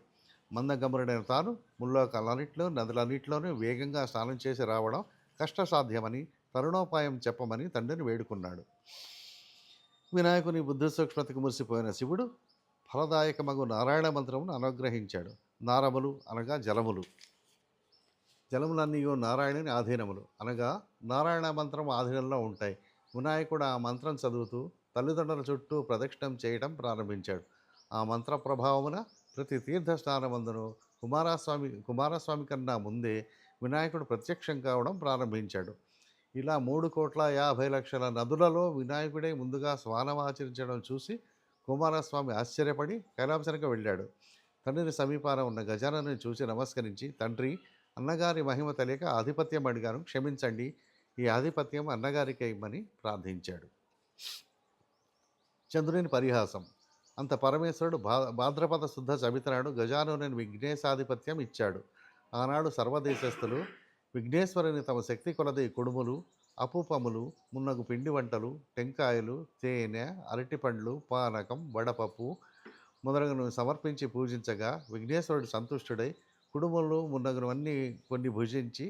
మందగమరుడైన తాను ముల్లోకాలన్నింటిలో నదులన్నింటిలోనూ వేగంగా స్నానం చేసి రావడం కష్టసాధ్యమని తరుణోపాయం చెప్పమని తండ్రిని వేడుకున్నాడు. వినాయకుని బుద్ధి సూక్ష్మతకు మురిసిపోయిన శివుడు ఫలదాయకమగు నారాయణ మంత్రమును అనుగ్రహించాడు. నారములు అనగా జలములు, జలములన్నీ నారాయణుని ఆధీనములు అనగా నారాయణ మంత్రం ఆధీనంలో ఉంటాయి. వినాయకుడు ఆ మంత్రం చదువుతూ తల్లిదండ్రుల చుట్టూ ప్రదక్షిణం చేయడం ప్రారంభించాడు. ఆ మంత్ర ప్రభావమున ప్రతి తీర్థ స్నానమందును కుమారస్వామి కన్నా ముందే వినాయకుడు ప్రత్యక్షం కావడం ప్రారంభించాడు. ఇలా 3,50,00,000 నదులలో వినాయకుడే ముందుగా స్నానమాచరించడం చూసి కుమారస్వామి ఆశ్చర్యపడి కైలాసానికి వెళ్ళాడు. తండ్రిని సమీపాన ఉన్న గజానని చూసి నమస్కరించి, తండ్రి, అన్నగారి మహిమ తెలియక ఆధిపత్యం అడిగాను, క్షమించండి, ఈ ఆధిపత్యం అన్నగారికే ఇమ్మని ప్రార్థించాడు. చంద్రుని పరిహాసం. అంత పరమేశ్వరుడు భాద్రపద శుద్ధ చవితినాడు గజాననుని విఘ్నేశాధిపత్యం ఇచ్చాడు. ఆనాడు సర్వదేశస్థులు విఘ్నేశ్వరుని తమ శక్తి కొలది కుడుములు, అపూపములు, మున్నగు పిండి వంటలు, టెంకాయలు, తేనె, అరటిపండ్లు, పానకం, వడపప్పు మొదలగునవి సమర్పించి పూజించగా విఘ్నేశ్వరుడు సంతుష్టుడై కుడుములు మున్నగునవన్నీ కొన్ని భుజించి,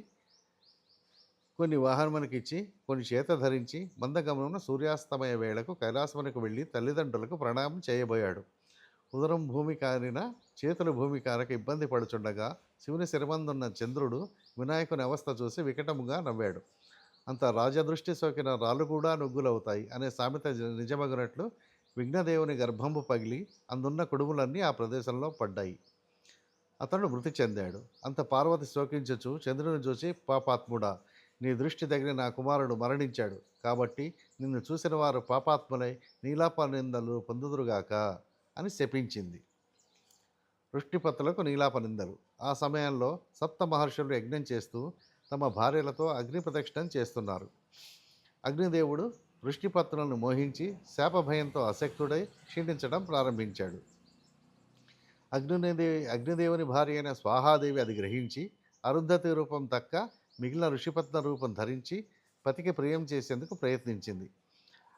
కొన్ని వాహనమునికి ఇచ్చి, కొన్ని చేత ధరించి మందగమనమున సూర్యాస్తమయ వేళకు కైలాసమునకు వెళ్ళి తల్లిదండ్రులకు ప్రణామం చేయబోయాడు. ఉదరం భూమి కారిన చేతులు భూమి కారక ఇబ్బంది పడుచుండగా శివుని శిరమందున్న చంద్రుడు వినాయకుని అవస్థ చూసి వికటముగా నవ్వాడు. అంత రాజదృష్టి సోకిన రాళ్ళు కూడా నొగ్గులవుతాయి అనే సామెత నిజమగినట్లు విఘ్నదేవుని గర్భంబు పగిలి అందున్న కుడుములన్నీ ఆ ప్రదేశంలో పడ్డాయి. అతడు మృతి చెందాడు. అంత పార్వతి శోకించుచు చంద్రుని చూసి, పాపాత్ముడా, నీ దృష్టి తగిన నా కుమారుడు మరణించాడు కాబట్టి నిన్ను చూసిన వారు పాపాత్ములై నీలాపనిందలు పొందుదురుగాక అని శపించింది. వృష్టిపత్తులకు నీలాపనిందలు. ఆ సమయంలో సప్త మహర్షులు యజ్ఞం చేస్తూ తమ భార్యలతో అగ్ని ప్రదక్షిణం చేస్తున్నారు. అగ్నిదేవుడు వృష్టిపత్తులను మోహించి శాపభయంతో అశక్తుడై క్షీణించడం ప్రారంభించాడు. అగ్నిదేవుని భార్య అయిన స్వాహాదేవి అది గ్రహించి అరుంధతి రూపం తక్క మిగిలిన ఋషిపత్న రూపం ధరించి పతికి ప్రియం చేసేందుకు ప్రయత్నించింది.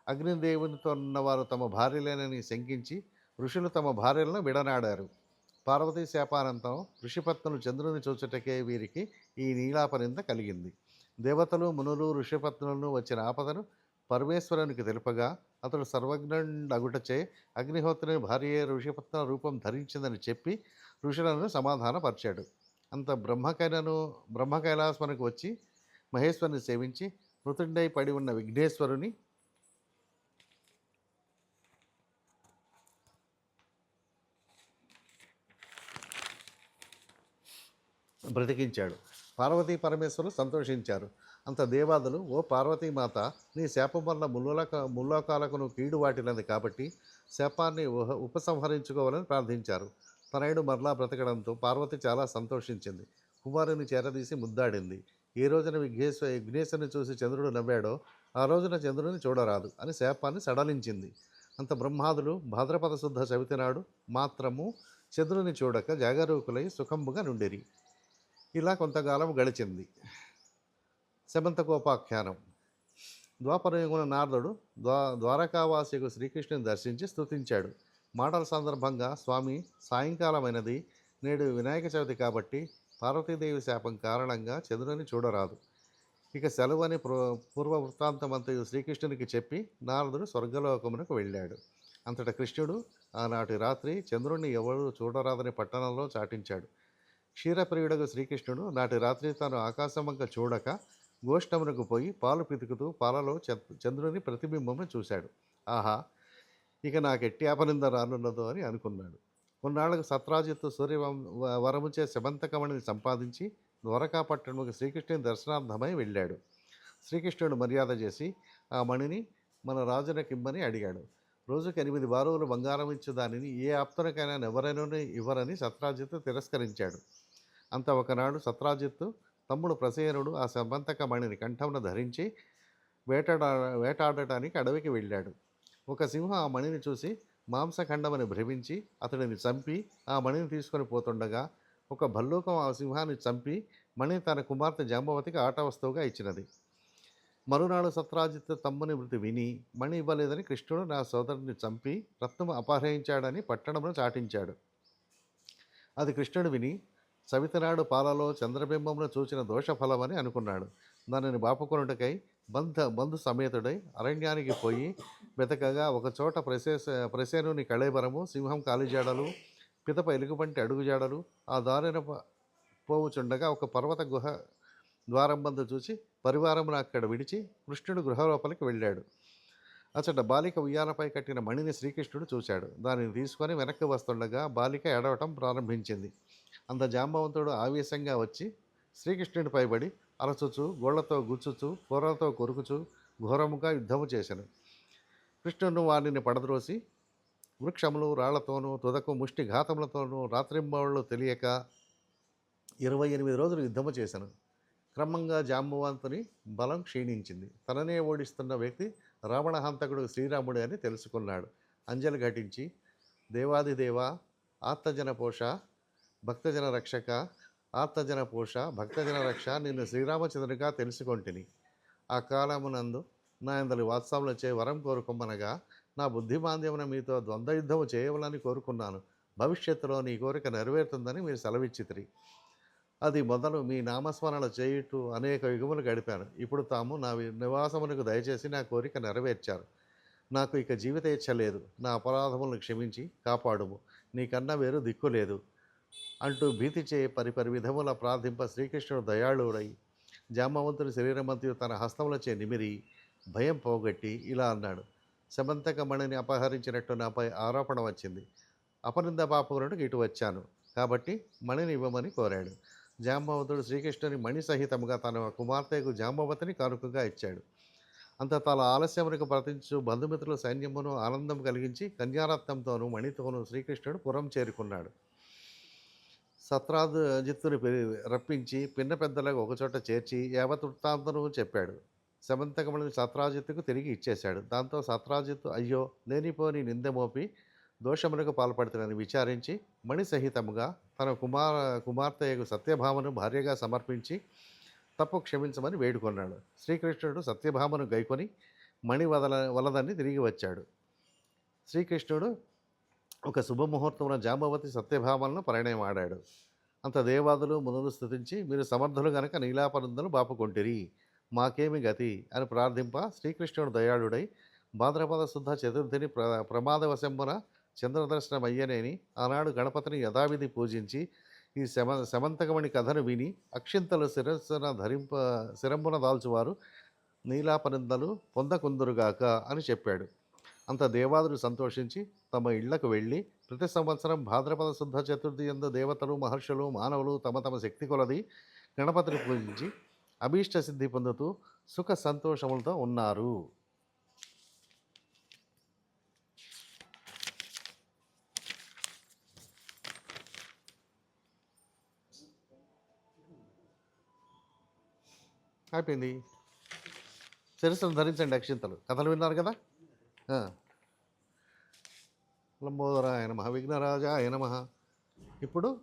అగ్నిదేవునితో ఉన్నవారు తమ భార్యలేనని శంకించి ఋషులు తమ భార్యలను విడనాడారు. పార్వతీ శాపానంతం ఋషిపత్నులు చంద్రుని చూచుటకే వీరికి ఈ నీలాపనింద కలిగింది. దేవతలు, మునులు, ఋషిపత్నులను వచ్చిన ఆపదను పరమేశ్వరునికి తెలుపగా అతడు సర్వజ్ఞుడగుటచే అగ్నిహోత్రుని భార్యే ఋషిపత్న రూపం ధరించిందని చెప్పి ఋషులను సమాధానపరిచాడు. అంత బ్రహ్మకైలాసమునకు వచ్చి మహేశ్వరుని సేవించి మృతుండై పడి ఉన్న విఘ్నేశ్వరుని బ్రతికించాడు. పార్వతీ పరమేశ్వరులు సంతోషించారు. అంత దేవాదులు, ఓ పార్వతీమాత, నీ శాపం వల్ల ముల్లోకాలకు నువ్వు కీడు వాటినది కాబట్టి శాపాన్ని ఉపసంహరించుకోవాలని ప్రార్థించారు. తనయుడు మరలా బ్రతకడంతో పార్వతి చాలా సంతోషించింది. కుమారుని చేరదీసి ముద్దాడింది. ఏ రోజున విఘ్నేశ్వరుని చూసి చంద్రుడు నవ్వాడో ఆ రోజున చంద్రుని చూడరాదు అని శాపాన్ని సడలించింది. అంత బ్రహ్మాదులు భాద్రపద శుద్ధ చవితి నాడు మాత్రము చంద్రుని చూడక జాగరూకులై సుఖంబుగా నుండిరి. ఇలా కొంతకాలం గడిచింది. శమంతకోపాఖ్యానం. ద్వాపరయుగున నారదుడు ద్వారకావాసికు శ్రీకృష్ణుని దర్శించి స్తుతించాడు. మాటల సందర్భంగా, స్వామి, సాయంకాలమైనది, నేడు వినాయక చవితి కాబట్టి పార్వతీదేవి శాపం కారణంగా చంద్రుని చూడరాదు. ఇక సెలవు అని పూర్వ వృత్తాంతమంతయు శ్రీకృష్ణునికి చెప్పి నారదుడు స్వర్గలోకమునకు వెళ్ళాడు. అంతటా కృష్ణుడు ఆనాటి రాత్రి చంద్రుణ్ణి ఎవరు చూడరాదని పట్టణంలో చాటించాడు. క్షీరప్రియుడకు శ్రీకృష్ణుడు నాటి రాత్రి తాను ఆకాశమంక చూడక గోష్టమునకు పోయి పాలు పితుకుతూ పాలలో చంద్రుని ప్రతిబింబమును చూశాడు. ఆహా, ఇక నాకెట్టి అపనింద రానున్నదో అని అనుకున్నాడు. కొన్నాళ్లకు సత్రాజిత్తు వరముచే శమంతకమణిని సంపాదించి ద్వారకాపట్టణముకు శ్రీకృష్ణుని దర్శనార్థమై వెళ్ళాడు. శ్రీకృష్ణుడు మర్యాద చేసి ఆ మణిని మన రాజునకిమ్మని అడిగాడు. రోజుకి 8 బారువులు బంగారం ఇచ్చు దానిని ఏ ఆప్తునికైనా ఎవరైనా ఇవ్వరని సత్రాజిత్తు తిరస్కరించాడు. అంత ఒకనాడు సత్రాజిత్తు తమ్ముడు ప్రసేనుడు ఆ శమంతక మణిని కంఠమున ధరించి వేటాడటానికి అడవికి వెళ్ళాడు. ఒక సింహం ఆ మణిని చూసి మాంసఖండమని భ్రమించి అతడిని చంపి ఆ మణిని తీసుకొని పోతుండగా ఒక భల్లూకం ఆ సింహాన్ని చంపి మణిని తన కుమార్తె జాంబవతికి ఆట వస్తువుగా ఇచ్చినది. మరునాడు సత్రాజిత్తు తమ్ముని మృతి విని మణి ఇవ్వలేదని కృష్ణుడు నా సోదరుని చంపి రత్నము అపహరించాడని పట్టణమును చాటించాడు. అది కృష్ణుడు విని సవితనాడు పాలలో చంద్రబింబమును చూచిన దోషఫలమని అనుకున్నాడు. దానిని బాపుకొనుటకై బంధు సమేతుడై అరణ్యానికి పోయి వెతకగా ఒకచోట ప్రసేనుని కళేబరము, సింహం కాలిజాడలు, పితప ఎలుగుబంటి అడుగుజాడలు ఆ దారిన పోవుచుండగా ఒక పర్వత గుహ ద్వారంబందు చూసి పరివారమును అక్కడ విడిచి కృష్ణుడు గృహలోపలికి వెళ్ళాడు. అచ్చట బాలిక ఉయ్యాలపై కట్టిన మణిని శ్రీకృష్ణుడు చూశాడు. దానిని తీసుకొని వెనక్కి వస్తుండగా బాలిక ఏడవటం ప్రారంభించింది. అంత జాంబవంతుడు ఆవేశంగా వచ్చి శ్రీకృష్ణుడి పైబడి అరచుచు, గోళ్లతో గుచ్చుచు, కూరలతో కొరుకుచు ఘోరముగా యుద్ధము చేశాను. కృష్ణుడు వారిని పడద్రోసి వృక్షములు, రాళ్లతోనూ, తుదకు ముష్టి ఘాతములతోనూ రాత్రింబవళ్ళు తెలియక 28 రోజులు యుద్ధము చేశాను. క్రమంగా జాంబవంతుని బలం క్షీణించింది. తననే ఓడిస్తున్న వ్యక్తి రావణహంతకుడు శ్రీరాముడే అని తెలుసుకున్నాడు. అంజలి ఘటించి, దేవాదిదేవ, ఆర్తజన పోష, భక్తజన రక్షక, ఆర్తజన పోష, భక్తజన రక్ష, నిన్ను శ్రీరామచంద్రునిగా తెలుసుకొంటిని. ఆ కాలమునందు నా ఇందలి వాత్సములచే వరం కోరుకొమ్మనగా నా బుద్ధిమాంద్యమున మీతో ద్వంద్వ యుద్ధము చేయవలని కోరుకున్నాను. భవిష్యత్తులో నీ కోరిక నెరవేరుతుందని మీరు సెలవిచ్చితిరి. అది మొదలు మీ నామస్మరణ చేయుటూ అనేక యుగములు గడిపాను. ఇప్పుడు తాము నా నివాసమునకు దయచేసి నా కోరిక నెరవేర్చారు. నాకు ఇక జీవిత ఇచ్చ లేదు. నా అపరాధములను క్షమించి కాపాడుము. నీకన్నా వేరు దిక్కు లేదు అంటూ భీతి చే పరిపరి విధముల ప్రార్థింప శ్రీకృష్ణుడు దయాళుడై జాంబవంతుని శరీరమంతయు తన హస్తములచే నిమిరి భయం పోగొట్టి ఇలా అన్నాడు. శమంతక మణిని అపహరించినట్టు నాపై ఆరోపణ వచ్చింది. అపనింద పాపమునకు ఇటు వచ్చాను కాబట్టి మణిని ఇవ్వమని కోరాడు. జాంబవంతుడు శ్రీకృష్ణుని మణి సహితముగా తన కుమార్తెకు జాంబవతిని కానుకగా ఇచ్చాడు. అంత తల ఆలస్యమునకు ప్రతించు బంధుమిత్రుల సైన్యమును ఆనందం కలిగించి కన్యారత్నంతోనూ మణితోనూ శ్రీకృష్ణుడు పురం చేరుకున్నాడు. సత్రాజిత్తుని రప్పించి పిన్న పెద్దలకు ఒకచోట చేర్చి యావత్ వృత్తాంతము చెప్పాడు. శమంతకమణిని సత్రాజిత్తుకు తిరిగి ఇచ్చేశాడు. దాంతో సత్రాజిత్తు అయ్యో లేనిపోని నిందమోపి దోషములకు పాల్పడుతుందని విచారించి మణి సహితముగా తన కుమార్తెకు సత్యభామను భార్యగా సమర్పించి తప్పు క్షమించమని వేడుకొన్నాడు. శ్రీకృష్ణుడు సత్యభామను గైకొని మణి వలదని తిరిగి వచ్చాడు. శ్రీకృష్ణుడు ఒక శుభముహూర్తమున జాంబవతి సత్యభామలను పరిణయమాడాడు. అంత దేవాదులు మునులు స్తుతించి, మీరు సమర్థులు గనక నీలాపనందను బాపుకొంటిరి, మాకేమి గతి అని ప్రార్థింప శ్రీకృష్ణుడు దయాళుడై భాద్రపద శుద్ధ చతుర్థిని ప్రమాదవశంబున చంద్రదర్శనం అయ్యనేని ఆనాడు గణపతిని యథావిధి పూజించి ఈ శమంతకమణి కథను విని అక్షింతలు శిరంబున దాల్చువారు నీలాపనిందలు పొందకుందురుగాక అని చెప్పాడు. అంత దేవాదులు సంతోషించి తమ ఇళ్లకు వెళ్ళి ప్రతి సంవత్సరం భాద్రపద శుద్ధ చతుర్థి యందు దేవతలు మహర్షులు మానవులు తమ తమ శక్తి కొలది గణపతిని పూజించి అభీష్ట సిద్ధి పొందుతూ సుఖ సంతోషములతో ఉన్నారు. అయిపోయింది. శిరస్సును ధరించండి అక్షింతలు. కథలు విన్నారు కదా. లంబోదరాయ నమః, విఘ్నరాజాయ నమః. ఇప్పుడు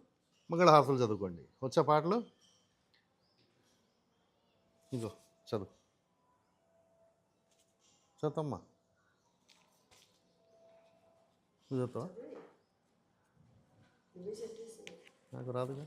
మంగళహారతులు చదువుకోండి. వచ్చే పాటలు ఇగో చదువు. చదువుతమ్మా. నువ్వు చదువుతావా? నువ్వే చెప్పేసి నాకు రాదుగా.